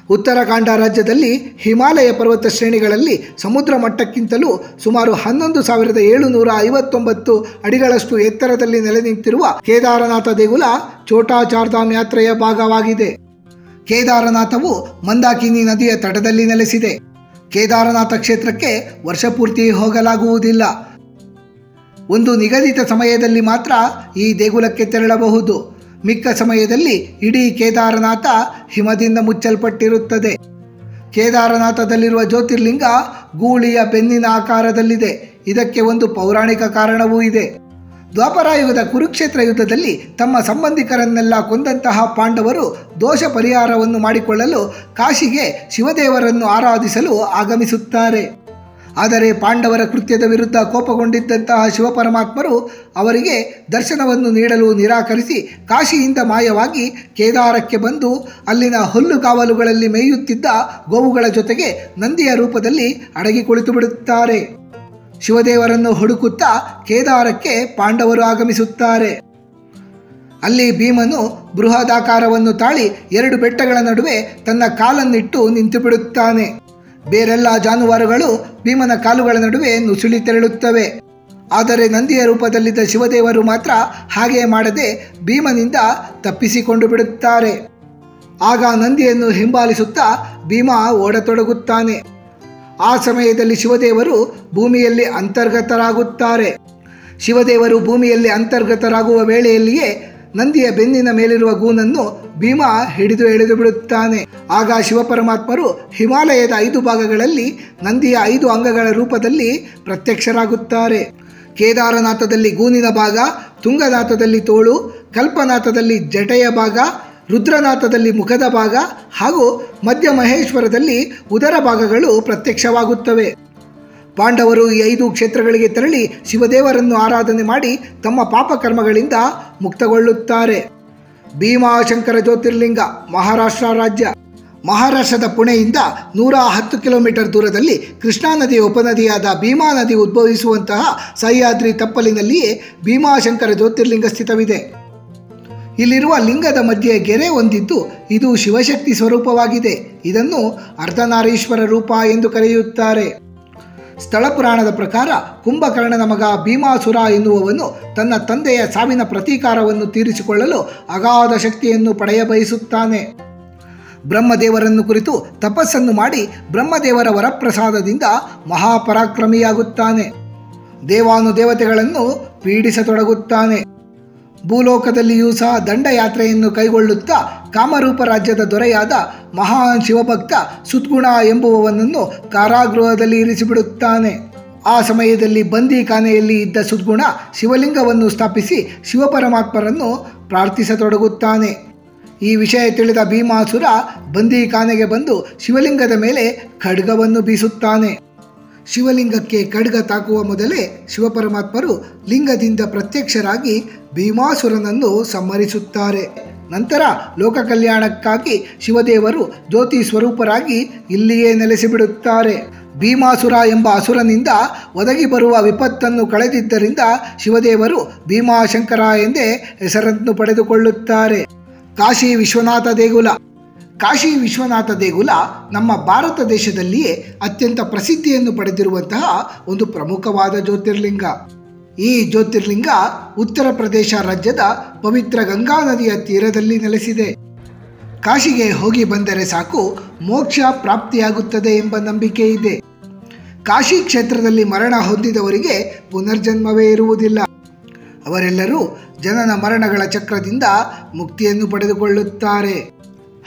ಉತ್ತರಾಖಂಡ ರಾಜ್ಯದಲ್ಲಿ ಹಿಮಾಲಯ ಪರ್ವತ ಶ್ರೇಣಿಗಳಲ್ಲಿ ಸಮುದ್ರ ಮಟ್ಟಕ್ಕಿಂತಲೂ ಸುಮಾರು 11,759 ಅಡಿಗಳಷ್ಟು ಎತ್ತರದಲ್ಲಿ ನೆಲೆ ನಿಂತಿರುವ ಕೇದಾರನಾಥ ದೇಗುಲ ಛೋಟಾ ಚಾರ್ಧಾಮ್ ಯಾತ್ರೆಯ ಭಾಗವಾಗಿದೆ. ಕೇದಾರನಾಥವು ಮಂದಾಕಿನಿ ನದಿಯ ತಟದಲ್ಲಿ ನೆಲೆಸಿದೆ. ಕೇದಾರನಾಥ ಕ್ಷೇತ್ರಕ್ಕೆ ವರ್ಷಪೂರ್ತಿ ಹೋಗಲಾಗುವುದಿಲ್ಲ. ಒಂದು ನಿಗದಿತ ಸಮಯದಲ್ಲಿ ಮಾತ್ರ ಈ ದೇಗುಲಕ್ಕೆ ತೆರಳಬಹುದು. ಮಿಕ್ಕ ಸಮಯದಲ್ಲಿ ಇಡೀ ಕೇದಾರನಾಥ ಹಿಮದಿಂದ ಮುಚ್ಚಲ್ಪಟ್ಟಿರುತ್ತದೆ. ಕೇದಾರನಾಥದಲ್ಲಿರುವ ಜ್ಯೋತಿರ್ಲಿಂಗ ಗೂಳಿಯ ಬೆನ್ನಿನ ಆಕಾರದಲ್ಲಿದೆ. ಇದಕ್ಕೆ ಒಂದು ಪೌರಾಣಿಕ ಕಾರಣವೂ ಇದೆ. ದ್ವಾಪರಾಯುಗದ ಕುರುಕ್ಷೇತ್ರ ಯುದ್ಧದಲ್ಲಿ ತಮ್ಮ ಸಂಬಂಧಿಕರನ್ನೆಲ್ಲ ಕೊಂದಂತಹ ಪಾಂಡವರು ದೋಷ ಪರಿಹಾರವನ್ನು ಮಾಡಿಕೊಳ್ಳಲು ಕಾಶಿಗೆ ಶಿವದೇವರನ್ನು ಆರಾಧಿಸಲು ಆಗಮಿಸುತ್ತಾರೆ. ಆದರೆ ಪಾಂಡವರ ಕೃತ್ಯದ ವಿರುದ್ಧ ಕೋಪಗೊಂಡಿದ್ದಂತಹ ಶಿವಪರಮಾತ್ಮರು ಅವರಿಗೆ ದರ್ಶನವನ್ನು ನೀಡಲು ನಿರಾಕರಿಸಿ ಕಾಶಿಯಿಂದ ಮಾಯವಾಗಿ ಕೇದಾರಕ್ಕೆ ಬಂದು ಅಲ್ಲಿನ ಹುಲ್ಲುಗಾವಲುಗಳಲ್ಲಿ ಮೇಯುತ್ತಿದ್ದ ಗೋವುಗಳ ಜೊತೆಗೆ ನಂದಿಯ ರೂಪದಲ್ಲಿ ಅಡಗಿ ಕುಳಿತು ಬಿಡುತ್ತಾರೆ. ಶಿವದೇವರನ್ನು ಹುಡುಕುತ್ತಾ ಕೇದಾರಕ್ಕೆ ಪಾಂಡವರು ಆಗಮಿಸುತ್ತಾರೆ. ಅಲ್ಲಿ ಭೀಮನು ಬೃಹದಾಕಾರವನ್ನು ತಾಳಿ 2 ಬೆಟ್ಟಗಳ ನಡುವೆ ತನ್ನ ಕಾಲನ್ನಿಟ್ಟು ನಿಂತು ಬಿಡುತ್ತಾನೆ. ಬೇರೆಲ್ಲ ಜಾನುವಾರುಗಳು ಭೀಮನ ಕಾಲುಗಳ ನಡುವೆ ನುಸುಳಿ ತೆರಳುತ್ತವೆ. ಆದರೆ ನಂದಿಯ ರೂಪದಲ್ಲಿದ್ದ ಶಿವದೇವರು ಮಾತ್ರ ಹಾಗೆ ಮಾಡದೆ ಭೀಮನಿಂದ ತಪ್ಪಿಸಿಕೊಂಡು ಬಿಡುತ್ತಾರೆ. ಆಗ ನಂದಿಯನ್ನು ಹಿಂಬಾಲಿಸುತ್ತಾ ಭೀಮ ಓಡತೊಡಗುತ್ತಾನೆ. ಆ ಸಮಯದಲ್ಲಿ ಶಿವದೇವರು ಭೂಮಿಯಲ್ಲಿ ಅಂತರ್ಗತರಾಗುತ್ತಾರೆ. ಶಿವದೇವರು ಭೂಮಿಯಲ್ಲಿ ಅಂತರ್ಗತರಾಗುವ ವೇಳೆಯಲ್ಲಿಯೇ ನಂದಿಯ ಬೆನ್ನಿನ ಮೇಲಿರುವ ಗೂನನ್ನು ಭೀಮ ಹಿಡಿದು ಎಳೆದು ಬಿಡುತ್ತಾನೆ. ಆಗ ಶಿವಪರಮಾತ್ಮರು ಹಿಮಾಲಯದ 5 ಭಾಗಗಳಲ್ಲಿ ನಂದಿಯ 5 ಅಂಗಗಳ ರೂಪದಲ್ಲಿ ಪ್ರತ್ಯಕ್ಷರಾಗುತ್ತಾರೆ. ಕೇದಾರನಾಥದಲ್ಲಿ ಗೂನಿನ ಭಾಗ, ತುಂಗನಾಥದಲ್ಲಿ ತೋಳು, ಕಲ್ಪನಾಥದಲ್ಲಿ ಜಟೆಯ ಭಾಗ, ರುದ್ರನಾಥದಲ್ಲಿ ಮುಖದ ಭಾಗ ಹಾಗೂ ಮಧ್ಯ ಮಹೇಶ್ವರದಲ್ಲಿ ಉದರ ಭಾಗಗಳು ಪ್ರತ್ಯಕ್ಷವಾಗುತ್ತವೆ. ಪಾಂಡವರು ಈ 5 ಕ್ಷೇತ್ರಗಳಿಗೆ ತೆರಳಿ ಶಿವದೇವರನ್ನು ಆರಾಧನೆ ಮಾಡಿ ತಮ್ಮ ಪಾಪಕರ್ಮಗಳಿಂದ ಮುಕ್ತಗೊಳ್ಳುತ್ತಾರೆ. ಭೀಮಾಶಂಕರ ಜ್ಯೋತಿರ್ಲಿಂಗ, ಮಹಾರಾಷ್ಟ್ರ ರಾಜ್ಯ. ಮಹಾರಾಷ್ಟ್ರದ ಪುಣೆಯಿಂದ 110 ಕಿಲೋಮೀಟರ್ ದೂರದಲ್ಲಿ ಕೃಷ್ಣಾ ನದಿಯ ಉಪನದಿಯಾದ ಭೀಮಾ ನದಿ ಉದ್ಭವಿಸುವಂತಹ ಸಹ್ಯಾದ್ರಿ ತಪ್ಪಲಿನಲ್ಲಿಯೇ ಭೀಮಾಶಂಕರ ಜ್ಯೋತಿರ್ಲಿಂಗ ಸ್ಥಿತವಿದೆ. ಇಲ್ಲಿರುವ ಲಿಂಗದ ಮಧ್ಯೆ ಗೆರೆ ಹೊಂದಿದ್ದು ಇದು ಶಿವಶಕ್ತಿ ಸ್ವರೂಪವಾಗಿದೆ. ಇದನ್ನು ಅರ್ಧನಾರೀಶ್ವರ ರೂಪ ಎಂದು ಕರೆಯುತ್ತಾರೆ. ಸ್ಥಳ ಪುರಾಣದ ಪ್ರಕಾರ ಕುಂಭಕರ್ಣನ ಮಗ ಭೀಮಾಸುರ ಎನ್ನುವವನು ತನ್ನ ತಂದೆಯ ಸಾವಿನ ಪ್ರತೀಕಾರವನ್ನು ತೀರಿಸಿಕೊಳ್ಳಲು ಅಗಾಧ ಶಕ್ತಿಯನ್ನು ಪಡೆಯಬಯಸುತ್ತಾನೆ. ಬ್ರಹ್ಮದೇವರನ್ನು ಕುರಿತು ತಪಸ್ಸನ್ನು ಮಾಡಿ ಬ್ರಹ್ಮದೇವರ ವರಪ್ರಸಾದದಿಂದ ಮಹಾಪರಾಕ್ರಮಿಯಾಗುತ್ತಾನೆ. ದೇವಾನುದೇವತೆಗಳನ್ನು ಪೀಡಿಸತೊಡಗುತ್ತಾನೆ. ಭೂಲೋಕದಲ್ಲಿಯೂ ಸಹ ದಂಡಯಾತ್ರೆಯನ್ನು ಕೈಗೊಳ್ಳುತ್ತಾ ಕಾಮರೂಪ ರಾಜ್ಯದ ದೊರೆಯಾದ ಮಹಾನ್ ಶಿವಭಕ್ತ ಸುದ್ಗುಣ ಎಂಬುವವನನ್ನು ಕಾರಾಗೃಹದಲ್ಲಿ ಇರಿಸಿಬಿಡುತ್ತಾನೆ. ಆ ಸಮಯದಲ್ಲಿ ಬಂದಿಖಾನೆಯಲ್ಲಿ ಇದ್ದ ಸುದ್ಗುಣ ಶಿವಲಿಂಗವನ್ನು ಸ್ಥಾಪಿಸಿ ಶಿವಪರಮಾತ್ಮರನ್ನು ಪ್ರಾರ್ಥಿಸತೊಡಗುತ್ತಾನೆ. ಈ ವಿಷಯ ತಿಳಿದ ಭೀಮಾಸುರ ಬಂದಿಖಾನೆಗೆ ಬಂದು ಶಿವಲಿಂಗದ ಮೇಲೆ ಖಡ್ಗವನ್ನು ಬೀಸುತ್ತಾನೆ. ಶಿವಲಿಂಗಕ್ಕೆ ಖಡ್ಗ ತಾಕುವ ಮೊದಲೇ ಶಿವಪರಮಾತ್ಮರು ಲಿಂಗದಿಂದ ಪ್ರತ್ಯಕ್ಷರಾಗಿ ಭೀಮಾಸುರನನ್ನು ಸಂಹರಿಸುತ್ತಾರೆ. ನಂತರ ಲೋಕ ಕಲ್ಯಾಣಕ್ಕಾಗಿ ಶಿವದೇವರು ಜ್ಯೋತಿ ಸ್ವರೂಪರಾಗಿ ಇಲ್ಲಿಯೇ ನೆಲೆಸಿಬಿಡುತ್ತಾರೆ. ಭೀಮಾಸುರ ಎಂಬ ಅಸುರನಿಂದ ಒದಗಿ ಬರುವ ವಿಪತ್ತನ್ನು ಕಳೆದಿದ್ದರಿಂದ ಶಿವದೇವರು ಭೀಮಾಶಂಕರ ಎಂದೇ ಹೆಸರನ್ನು ಪಡೆದುಕೊಳ್ಳುತ್ತಾರೆ. ಕಾಶಿ ವಿಶ್ವನಾಥ ದೇಗುಲ. ಕಾಶಿ ವಿಶ್ವನಾಥ ದೇಗುಲ ನಮ್ಮ ಭಾರತ ದೇಶದಲ್ಲಿಯೇ ಅತ್ಯಂತ ಪ್ರಸಿದ್ಧಿಯನ್ನು ಪಡೆದಿರುವಂತಹ ಒಂದು ಪ್ರಮುಖವಾದ ಜ್ಯೋತಿರ್ಲಿಂಗ. ಈ ಜ್ಯೋತಿರ್ಲಿಂಗ ಉತ್ತರ ಪ್ರದೇಶ ರಾಜ್ಯದ ಪವಿತ್ರ ಗಂಗಾ ನದಿಯ ತೀರದಲ್ಲಿ ನೆಲೆಸಿದೆ. ಕಾಶಿಗೆ ಹೋಗಿ ಬಂದರೆ ಸಾಕು ಮೋಕ್ಷ ಪ್ರಾಪ್ತಿಯಾಗುತ್ತದೆ ಎಂಬ ನಂಬಿಕೆ ಇದೆ. ಕಾಶಿ ಕ್ಷೇತ್ರದಲ್ಲಿ ಮರಣ ಹೊಂದಿದವರಿಗೆ ಪುನರ್ಜನ್ಮವೇ ಇರುವುದಿಲ್ಲ. ಅವರೆಲ್ಲರೂ ಜನನ ಮರಣಗಳ ಚಕ್ರದಿಂದ ಮುಕ್ತಿಯನ್ನು ಪಡೆದುಕೊಳ್ಳುತ್ತಾರೆ.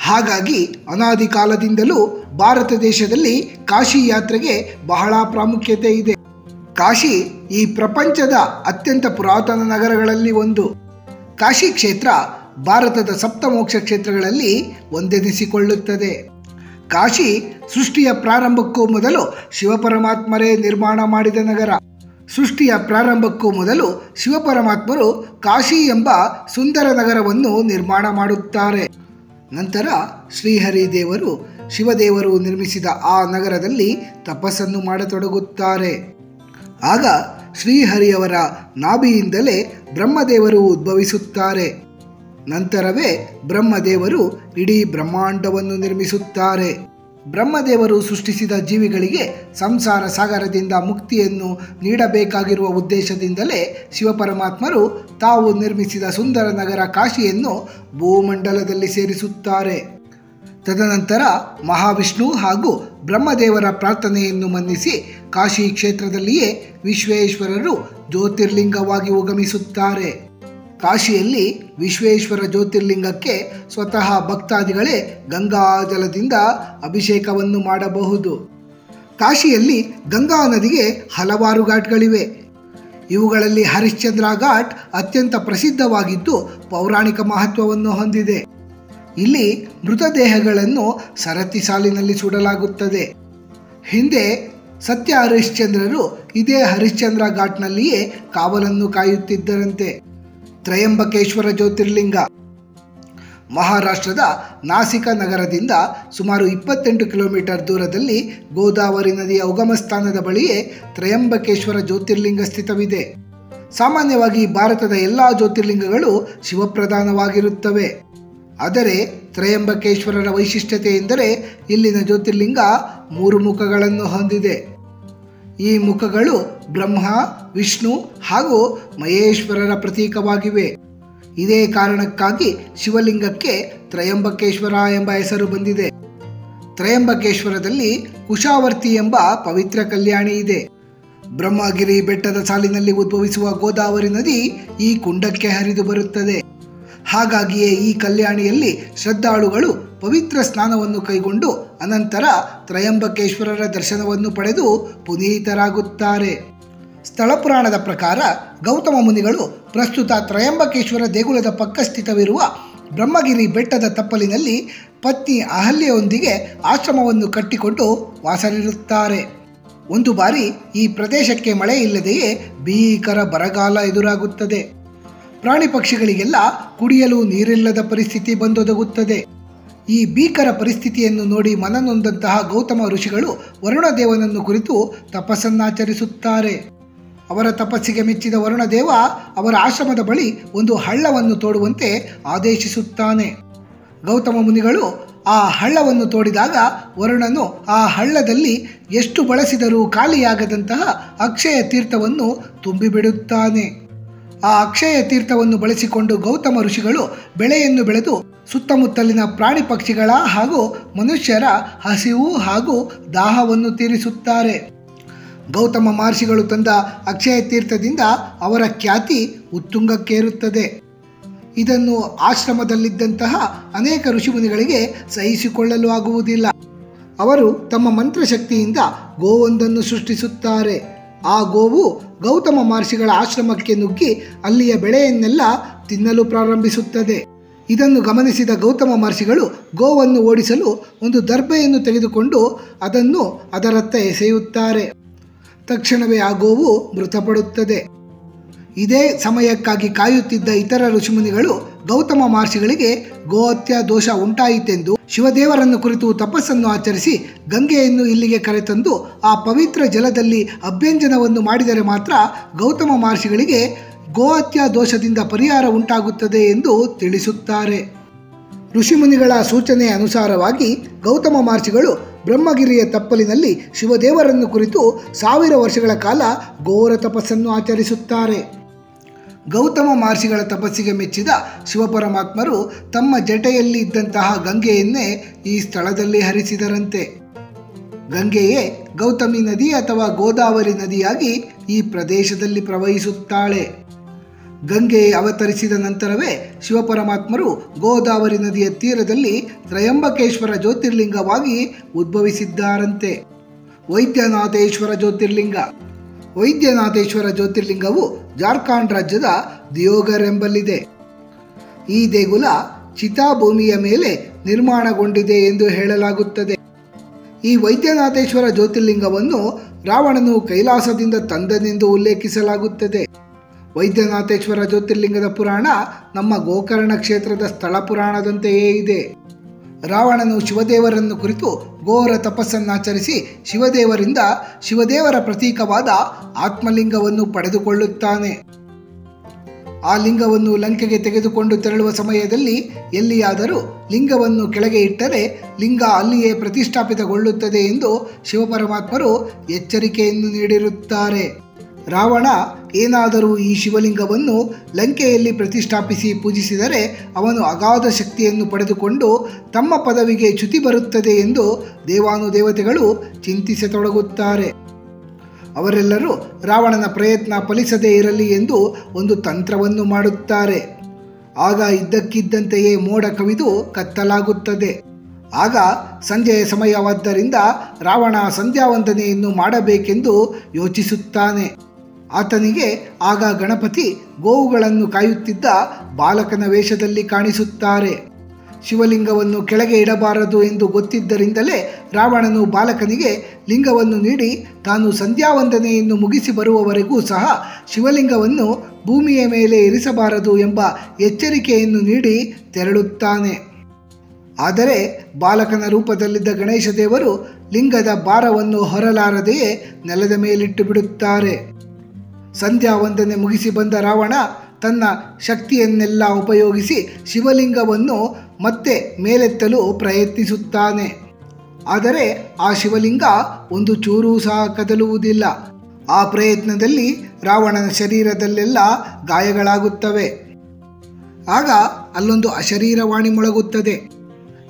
ಹಾಗಾಗಿ ಅನಾದಿ ಕಾಲದಿಂದಲೂ ಭಾರತ ದೇಶದಲ್ಲಿ ಕಾಶಿ ಯಾತ್ರೆಗೆ ಬಹಳ ಪ್ರಾಮುಖ್ಯತೆ ಇದೆ. ಕಾಶಿ ಈ ಪ್ರಪಂಚದ ಅತ್ಯಂತ ಪುರಾತನ ನಗರಗಳಲ್ಲಿ ಒಂದು. ಕಾಶಿ ಕ್ಷೇತ್ರ ಭಾರತದ ಸಪ್ತಮೋಕ್ಷ ಕ್ಷೇತ್ರಗಳಲ್ಲಿ ಒಂದೆನಿಸಿಕೊಳ್ಳುತ್ತದೆ. ಕಾಶಿ ಸೃಷ್ಟಿಯ ಪ್ರಾರಂಭಕ್ಕೂ ಮೊದಲು ಶಿವಪರಮಾತ್ಮರೇ ನಿರ್ಮಾಣ ಮಾಡಿದ ನಗರ. ಸೃಷ್ಟಿಯ ಪ್ರಾರಂಭಕ್ಕೂ ಮೊದಲು ಶಿವಪರಮಾತ್ಮರು ಕಾಶಿ ಎಂಬ ಸುಂದರ ನಗರವನ್ನು ನಿರ್ಮಾಣ ಮಾಡುತ್ತಾರೆ. ನಂತರ ಶ್ರೀಹರಿ ದೇವರು ಶಿವದೇವರು ನಿರ್ಮಿಸಿದ ಆ ನಗರದಲ್ಲಿ ತಪಸ್ಸನ್ನು ಮಾಡತೊಡಗುತ್ತಾರೆ. ಆಗ ಶ್ರೀಹರಿಯವರ ನಾಭಿಯಿಂದಲೇ ಬ್ರಹ್ಮದೇವರು ಉದ್ಭವಿಸುತ್ತಾರೆ. ನಂತರವೇ ಬ್ರಹ್ಮದೇವರು ಇಡೀ ಬ್ರಹ್ಮಾಂಡವನ್ನು ನಿರ್ಮಿಸುತ್ತಾರೆ. ಬ್ರಹ್ಮದೇವರು ಸೃಷ್ಟಿಸಿದ ಜೀವಿಗಳಿಗೆ ಸಂಸಾರ ಸಾಗರದಿಂದ ಮುಕ್ತಿಯನ್ನು ನೀಡಬೇಕಾಗಿರುವ ಉದ್ದೇಶದಿಂದಲೇ ಶಿವಪರಮಾತ್ಮರು ತಾವು ನಿರ್ಮಿಸಿದ ಸುಂದರ ನಗರ ಕಾಶಿಯನ್ನು ಭೂಮಂಡಲದಲ್ಲಿ ಸೇರಿಸುತ್ತಾರೆ. ತದನಂತರ ಮಹಾವಿಷ್ಣು ಹಾಗೂ ಬ್ರಹ್ಮದೇವರ ಪ್ರಾರ್ಥನೆಯನ್ನು ಮನ್ನಿಸಿ ಕಾಶಿ ಕ್ಷೇತ್ರದಲ್ಲಿಯೇ ವಿಶ್ವೇಶ್ವರರು ಜ್ಯೋತಿರ್ಲಿಂಗವಾಗಿ ಉಗಮಿಸುತ್ತಾರೆ. ಕಾಶಿಯಲ್ಲಿ ವಿಶ್ವೇಶ್ವರ ಜ್ಯೋತಿರ್ಲಿಂಗಕ್ಕೆ ಸ್ವತಃ ಭಕ್ತಾದಿಗಳೇ ಗಂಗಾ ಜಲದಿಂದ ಅಭಿಷೇಕವನ್ನು ಮಾಡಬಹುದು. ಕಾಶಿಯಲ್ಲಿ ಗಂಗಾ ನದಿಗೆ ಹಲವಾರು ಘಾಟ್ಗಳಿವೆ. ಇವುಗಳಲ್ಲಿ ಹರಿಶ್ಚಂದ್ರ ಘಾಟ್ ಅತ್ಯಂತ ಪ್ರಸಿದ್ಧವಾಗಿದ್ದು ಪೌರಾಣಿಕ ಮಹತ್ವವನ್ನು ಹೊಂದಿದೆ. ಇಲ್ಲಿ ಮೃತದೇಹಗಳನ್ನು ಸರತಿ ಸಾಲಿನಲ್ಲಿ ಸುಡಲಾಗುತ್ತದೆ. ಹಿಂದೆ ಸತ್ಯ ಹರಿಶ್ಚಂದ್ರರು ಇದೇ ಹರಿಶ್ಚಂದ್ರ ಘಾಟ್ನಲ್ಲಿಯೇ ಕಾವಲನ್ನು ಕಾಯುತ್ತಿದ್ದರಂತೆ. ತ್ರಯಂಬಕೇಶ್ವರ ಜ್ಯೋತಿರ್ಲಿಂಗ. ಮಹಾರಾಷ್ಟ್ರದ ನಾಸಿಕ ನಗರದಿಂದ ಸುಮಾರು 28 ಕಿಲೋಮೀಟರ್ ದೂರದಲ್ಲಿ ಗೋದಾವರಿ ನದಿಯ ಉಗಮ ಸ್ಥಾನದ ಬಳಿಯೇ ತ್ರಯಂಬಕೇಶ್ವರ ಜ್ಯೋತಿರ್ಲಿಂಗ ಸ್ಥಿತವಿದೆ. ಸಾಮಾನ್ಯವಾಗಿ ಭಾರತದ ಎಲ್ಲ ಜ್ಯೋತಿರ್ಲಿಂಗಗಳು ಶಿವಪ್ರಧಾನವಾಗಿರುತ್ತವೆ. ಆದರೆ ತ್ರಯಂಬಕೇಶ್ವರರ ವೈಶಿಷ್ಟ್ಯತೆ ಎಂದರೆ ಇಲ್ಲಿನ ಜ್ಯೋತಿರ್ಲಿಂಗ 3 ಮುಖಗಳನ್ನು ಹೊಂದಿದೆ. ಈ ಮುಖಗಳು ಬ್ರಹ್ಮ, ವಿಷ್ಣು ಹಾಗೂ ಮಹೇಶ್ವರರ ಪ್ರತೀಕವಾಗಿವೆ. ಇದೇ ಕಾರಣಕ್ಕಾಗಿ ಶಿವಲಿಂಗಕ್ಕೆ ತ್ರಯಂಬಕೇಶ್ವರ ಎಂಬ ಹೆಸರು ಬಂದಿದೆ. ತ್ರಯಂಬಕೇಶ್ವರದಲ್ಲಿ ಕುಶಾವರ್ತಿ ಎಂಬ ಪವಿತ್ರ ಕಲ್ಯಾಣಿ ಇದೆ. ಬ್ರಹ್ಮಗಿರಿ ಬೆಟ್ಟದ ಸಾಲಿನಲ್ಲಿ ಉದ್ಭವಿಸುವ ಗೋದಾವರಿ ನದಿ ಈ ಕುಂಡಕ್ಕೆ ಹರಿದು ಬರುತ್ತದೆ. ಹಾಗಾಗಿಯೇ ಈ ಕಲ್ಯಾಣಿಯಲ್ಲಿ ಶ್ರದ್ಧಾಳುಗಳು ಪವಿತ್ರ ಸ್ನಾನವನ್ನು ಕೈಗೊಂಡು ಅನಂತರ ತ್ರಯಂಬಕೇಶ್ವರರ ದರ್ಶನವನ್ನು ಪಡೆದು ಪುನೀತರಾಗುತ್ತಾರೆ. ಸ್ಥಳ ಪುರಾಣದ ಪ್ರಕಾರ ಗೌತಮ ಮುನಿಗಳು ಪ್ರಸ್ತುತ ತ್ರಯಂಬಕೇಶ್ವರ ದೇಗುಲದ ಪಕ್ಕ ಸ್ಥಿತವಿರುವ ಬ್ರಹ್ಮಗಿರಿ ಬೆಟ್ಟದ ತಪ್ಪಲಿನಲ್ಲಿ ಪತ್ನಿ ಅಹಲ್ಯೆಯೊಂದಿಗೆ ಆಶ್ರಮವನ್ನು ಕಟ್ಟಿಕೊಂಡು ವಾಸವಿರುತ್ತಾರೆ. ಒಂದು ಬಾರಿ ಈ ಪ್ರದೇಶಕ್ಕೆ ಮಳೆ ಇಲ್ಲದೆಯೇ ಭೀಕರ ಬರಗಾಲ ಎದುರಾಗುತ್ತದೆ. ಪ್ರಾಣಿ ಪಕ್ಷಿಗಳಿಗೆಲ್ಲ ಕುಡಿಯಲು ನೀರಿಲ್ಲದ ಪರಿಸ್ಥಿತಿ ಬಂದೊದಗುತ್ತದೆ. ಈ ಭೀಕರ ಪರಿಸ್ಥಿತಿಯನ್ನು ನೋಡಿ ಮನನೊಂದಂತಹ ಗೌತಮ ಋಷಿಗಳು ವರುಣದೇವನನ್ನು ಕುರಿತು ತಪಸ್ಸನ್ನಾಚರಿಸುತ್ತಾರೆ. ಅವರ ತಪಸ್ಸಿಗೆ ಮೆಚ್ಚಿದ ವರುಣದೇವ ಅವರ ಆಶ್ರಮದ ಬಳಿ ಒಂದು ಹಳ್ಳವನ್ನು ತೋಡುವಂತೆ ಆದೇಶಿಸುತ್ತಾನೆ. ಗೌತಮ ಮುನಿಗಳು ಆ ಹಳ್ಳವನ್ನು ತೋಡಿದಾಗ ವರುಣನು ಆ ಹಳ್ಳದಲ್ಲಿ ಎಷ್ಟು ಬಳಸಿದರೂ ಖಾಲಿಯಾಗದಂತಹ ಅಕ್ಷಯ ತೀರ್ಥವನ್ನು ತುಂಬಿಬಿಡುತ್ತಾನೆ. ಆ ಅಕ್ಷಯ ತೀರ್ಥವನ್ನು ಬಳಸಿಕೊಂಡು ಗೌತಮ ಋಷಿಗಳು ಬೆಳೆಯನ್ನು ಬೆಳೆದು ಸುತ್ತಮುತ್ತಲಿನ ಪ್ರಾಣಿ ಪಕ್ಷಿಗಳ ಹಾಗೂ ಮನುಷ್ಯರ ಹಸಿವು ಹಾಗೂ ದಾಹವನ್ನು ತೀರಿಸುತ್ತಾರೆ. ಗೌತಮ ಮಹರ್ಷಿಗಳು ತಂದ ಅಕ್ಷಯ ತೀರ್ಥದಿಂದ ಅವರ ಖ್ಯಾತಿ ಉತ್ತುಂಗಕ್ಕೇರುತ್ತದೆ. ಇದನ್ನು ಆಶ್ರಮದಲ್ಲಿದ್ದಂತಹ ಅನೇಕ ಋಷಿಮುನಿಗಳಿಗೆ ಸಹಿಸಿಕೊಳ್ಳಲು ಆಗುವುದಿಲ್ಲ. ಅವರು ತಮ್ಮ ಮಂತ್ರಶಕ್ತಿಯಿಂದ ಗೋವೊಂದನ್ನು ಸೃಷ್ಟಿಸುತ್ತಾರೆ. ಆ ಗೋವು ಗೌತಮ ಮಹರ್ಷಿಗಳ ಆಶ್ರಮಕ್ಕೆ ನುಗ್ಗಿ ಅಲ್ಲಿಯ ಬೆಳೆಯನ್ನೆಲ್ಲ ತಿನ್ನಲು ಪ್ರಾರಂಭಿಸುತ್ತದೆ. ಇದನ್ನು ಗಮನಿಸಿದ ಗೌತಮ ಮಹರ್ಷಿಗಳು ಗೋವನ್ನು ಓಡಿಸಲು ಒಂದು ದರ್ಬೆಯನ್ನು ತೆಗೆದುಕೊಂಡು ಅದನ್ನು ಅದರತ್ತ ಎಸೆಯುತ್ತಾರೆ. ತಕ್ಷಣವೇ ಆ ಗೋವು ಮೃತಪಡುತ್ತದೆ. ಇದೇ ಸಮಯಕ್ಕಾಗಿ ಕಾಯುತ್ತಿದ್ದ ಇತರ ಋಷಿಮುನಿಗಳು ಗೌತಮ ಮಹರ್ಷಿಗಳಿಗೆ ಗೋಹತ್ಯಾ ದೋಷ ಉಂಟಾಯಿತೆಂದು ಶಿವದೇವರನ್ನು ಕುರಿತು ತಪಸ್ಸನ್ನು ಆಚರಿಸಿ ಗಂಗೆಯನ್ನು ಇಲ್ಲಿಗೆ ಕರೆತಂದು ಆ ಪವಿತ್ರ ಜಲದಲ್ಲಿ ಅಭ್ಯಂಜನವನ್ನು ಮಾಡಿದರೆ ಮಾತ್ರ ಗೌತಮ ಮಹರ್ಷಿಗಳಿಗೆ ಗೋಹತ್ಯಾ ದೋಷದಿಂದ ಪರಿಹಾರ ಉಂಟಾಗುತ್ತದೆ ಎಂದು ತಿಳಿಸುತ್ತಾರೆ. ಋಷಿಮುನಿಗಳ ಸೂಚನೆಯ ಅನುಸಾರವಾಗಿ ಗೌತಮ ಮಹರ್ಷಿಗಳು ಬ್ರಹ್ಮಗಿರಿಯ ತಪ್ಪಲಿನಲ್ಲಿ ಶಿವದೇವರನ್ನು ಕುರಿತು 1000 ವರ್ಷಗಳ ಕಾಲ ಘೋರ ತಪಸ್ಸನ್ನು ಆಚರಿಸುತ್ತಾರೆ. ಗೌತಮ ಮಹರ್ಷಿಗಳ ತಪಸ್ಸಿಗೆ ಮೆಚ್ಚಿದ ಶಿವಪರಮಾತ್ಮರು ತಮ್ಮ ಜಟೆಯಲ್ಲಿ ಇದ್ದಂತಹ ಗಂಗೆಯನ್ನೇ ಈ ಸ್ಥಳದಲ್ಲಿ ಹರಿಸಿದರಂತೆ. ಗಂಗೆಯೇ ಗೌತಮಿ ನದಿ ಅಥವಾ ಗೋದಾವರಿ ನದಿಯಾಗಿ ಈ ಪ್ರದೇಶದಲ್ಲಿ ಪ್ರವಹಿಸುತ್ತಾಳೆ. ಗಂಗೆ ಅವತರಿಸಿದ ನಂತರವೇ ಶಿವಪರಮಾತ್ಮರು ಗೋದಾವರಿ ನದಿಯ ತೀರದಲ್ಲಿ ತ್ರಯಂಬಕೇಶ್ವರ ಜ್ಯೋತಿರ್ಲಿಂಗವಾಗಿ ಉದ್ಭವಿಸಿದ್ದಾರಂತೆ. ವೈದ್ಯನಾಥೇಶ್ವರ ಜ್ಯೋತಿರ್ಲಿಂಗ. ವೈದ್ಯನಾಥೇಶ್ವರ ಜ್ಯೋತಿರ್ಲಿಂಗವು ಜಾರ್ಖಂಡ್ ರಾಜ್ಯದ ದಿಯೋಗರ್ ಎಂಬಲ್ಲಿದೆ. ಈ ದೇಗುಲ ಚಿತಾಭೂಮಿಯ ಮೇಲೆ ನಿರ್ಮಾಣಗೊಂಡಿದೆ ಎಂದು ಹೇಳಲಾಗುತ್ತದೆ. ಈ ವೈದ್ಯನಾಥೇಶ್ವರ ಜ್ಯೋತಿರ್ಲಿಂಗವನ್ನು ರಾವಣನು ಕೈಲಾಸದಿಂದ ತಂದನೆಂದು ಉಲ್ಲೇಖಿಸಲಾಗುತ್ತದೆ. ವೈದ್ಯನಾಥೇಶ್ವರ ಜ್ಯೋತಿರ್ಲಿಂಗದ ಪುರಾಣ ನಮ್ಮ ಗೋಕರ್ಣ ಕ್ಷೇತ್ರದ ಸ್ಥಳ ಪುರಾಣದಂತೆಯೇ ಇದೆ. ರಾವಣನು ಶಿವದೇವರನ್ನು ಕುರಿತು ಘೋರ ತಪಸ್ಸನ್ನಾಚರಿಸಿ ಶಿವದೇವರಿಂದ ಶಿವದೇವರ ಪ್ರತೀಕವಾದ ಆತ್ಮಲಿಂಗವನ್ನು ಪಡೆದುಕೊಳ್ಳುತ್ತಾನೆ. ಆ ಲಿಂಗವನ್ನು ಲಂಕೆಗೆ ತೆಗೆದುಕೊಂಡು ತೆರಳುವ ಸಮಯದಲ್ಲಿ ಎಲ್ಲಿಯಾದರೂ ಲಿಂಗವನ್ನು ಕೆಳಗೆ ಇಟ್ಟರೆ ಲಿಂಗ ಅಲ್ಲಿಯೇ ಪ್ರತಿಷ್ಠಾಪಿತಗೊಳ್ಳುತ್ತದೆ ಎಂದು ಶಿವಪರಮಾತ್ಮರು ಎಚ್ಚರಿಕೆಯನ್ನು ನೀಡಿರುತ್ತಾರೆ. ರಾವಣ ಏನಾದರೂ ಈ ಶಿವಲಿಂಗವನ್ನು ಲಂಕೆಯಲ್ಲಿ ಪ್ರತಿಷ್ಠಾಪಿಸಿ ಪೂಜಿಸಿದರೆ ಅವನು ಅಗಾಧ ಶಕ್ತಿಯನ್ನು ಪಡೆದುಕೊಂಡು ತಮ್ಮ ಪದವಿಗೆ ಚ್ಯುತಿ ಬರುತ್ತದೆ ಎಂದು ದೇವಾನುದೇವತೆಗಳು ಚಿಂತಿಸತೊಡಗುತ್ತಾರೆ. ಅವರೆಲ್ಲರೂ ರಾವಣನ ಪ್ರಯತ್ನ ಫಲಿಸದೇ ಇರಲಿ ಎಂದು ಒಂದು ತಂತ್ರವನ್ನು ಮಾಡುತ್ತಾರೆ. ಆಗ ಇದ್ದಕ್ಕಿದ್ದಂತೆಯೇ ಮೋಡ ಕವಿದು ಕತ್ತಲಾಗುತ್ತದೆ. ಆಗ ಸಂಜೆಯ ಸಮಯವಾದ್ದರಿಂದ ರಾವಣ ಸಂಧ್ಯಾವಂದನೆಯನ್ನು ಮಾಡಬೇಕೆಂದು ಯೋಚಿಸುತ್ತಾನೆ. ಆತನಿಗೆ ಆಗ ಗಣಪತಿ ಗೋವುಗಳನ್ನು ಕಾಯುತ್ತಿದ್ದ ಬಾಲಕನ ವೇಷದಲ್ಲಿ ಕಾಣಿಸುತ್ತಾರೆ. ಶಿವಲಿಂಗವನ್ನು ಕೆಳಗೆ ಇಡಬಾರದು ಎಂದು ಗೊತ್ತಿದ್ದರಿಂದಲೇ ರಾವಣನು ಬಾಲಕನಿಗೆ ಲಿಂಗವನ್ನು ನೀಡಿ ತಾನು ಸಂಧ್ಯಾವಂದನೆಯನ್ನು ಮುಗಿಸಿ ಬರುವವರೆಗೂ ಸಹ ಶಿವಲಿಂಗವನ್ನು ಭೂಮಿಯ ಮೇಲೆ ಇರಿಸಬಾರದು ಎಂಬ ಎಚ್ಚರಿಕೆಯನ್ನು ನೀಡಿ ತೆರಳುತ್ತಾನೆ. ಆದರೆ ಬಾಲಕನ ರೂಪದಲ್ಲಿದ್ದ ಗಣೇಶ ದೇವರು ಲಿಂಗದ ಭಾರವನ್ನು ಹೊರಲಾರದೆಯೇ ನೆಲದ ಮೇಲಿಟ್ಟು ಬಿಡುತ್ತಾರೆ. ಸಂಧ್ಯಾವಂದನೆ ಮುಗಿಸಿ ಬಂದ ರಾವಣ ತನ್ನ ಶಕ್ತಿಯನ್ನೆಲ್ಲ ಉಪಯೋಗಿಸಿ ಶಿವಲಿಂಗವನ್ನು ಮತ್ತೆ ಮೇಲೆತ್ತಲು ಪ್ರಯತ್ನಿಸುತ್ತಾನೆ. ಆದರೆ ಆ ಶಿವಲಿಂಗ ಒಂದು ಚೂರೂ ಸಹ ಕದಲುವುದಿಲ್ಲ. ಆ ಪ್ರಯತ್ನದಲ್ಲಿ ರಾವಣನ ಶರೀರದಲ್ಲೆಲ್ಲ ಗಾಯಗಳಾಗುತ್ತವೆ. ಆಗ ಅಲ್ಲೊಂದು ಅಶರೀರವಾಣಿ ಮೊಳಗುತ್ತದೆ.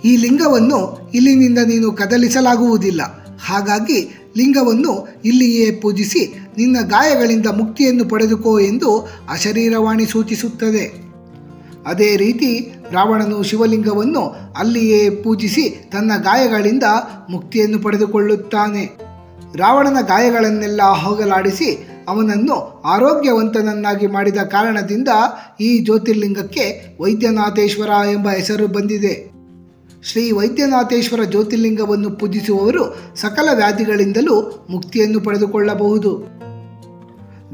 ಈ ಲಿಂಗವನ್ನು ಇಲ್ಲಿನಿಂದ ನೀನು ಕದಲಿಸಲಾಗುವುದಿಲ್ಲ. ಹಾಗಾಗಿ ಲಿಂಗವನ್ನು ಇಲ್ಲಿಯೇ ಪೂಜಿಸಿ ನಿನ್ನ ಗಾಯಗಳಿಂದ ಮುಕ್ತಿಯನ್ನು ಪಡೆದುಕೋ ಎಂದು ಅಶರೀರವಾಣಿ ಸೂಚಿಸುತ್ತದೆ. ಅದೇ ರೀತಿ ರಾವಣನು ಶಿವಲಿಂಗವನ್ನು ಅಲ್ಲಿಯೇ ಪೂಜಿಸಿ ತನ್ನ ಗಾಯಗಳಿಂದ ಮುಕ್ತಿಯನ್ನು ಪಡೆದುಕೊಳ್ಳುತ್ತಾನೆ. ರಾವಣನ ಗಾಯಗಳನ್ನೆಲ್ಲ ಹೋಗಲಾಡಿಸಿ ಅವನನ್ನು ಆರೋಗ್ಯವಂತನನ್ನಾಗಿ ಮಾಡಿದ ಕಾರಣದಿಂದ ಈ ಜ್ಯೋತಿರ್ಲಿಂಗಕ್ಕೆ ವೈದ್ಯನಾಥೇಶ್ವರ ಎಂಬ ಹೆಸರು ಬಂದಿದೆ. ಶ್ರೀ ವೈದ್ಯನಾಥೇಶ್ವರ ಜ್ಯೋತಿರ್ಲಿಂಗವನ್ನು ಪೂಜಿಸುವವರು ಸಕಲ ವ್ಯಾಧಿಗಳಿಂದಲೂ ಮುಕ್ತಿಯನ್ನು ಪಡೆದುಕೊಳ್ಳಬಹುದು.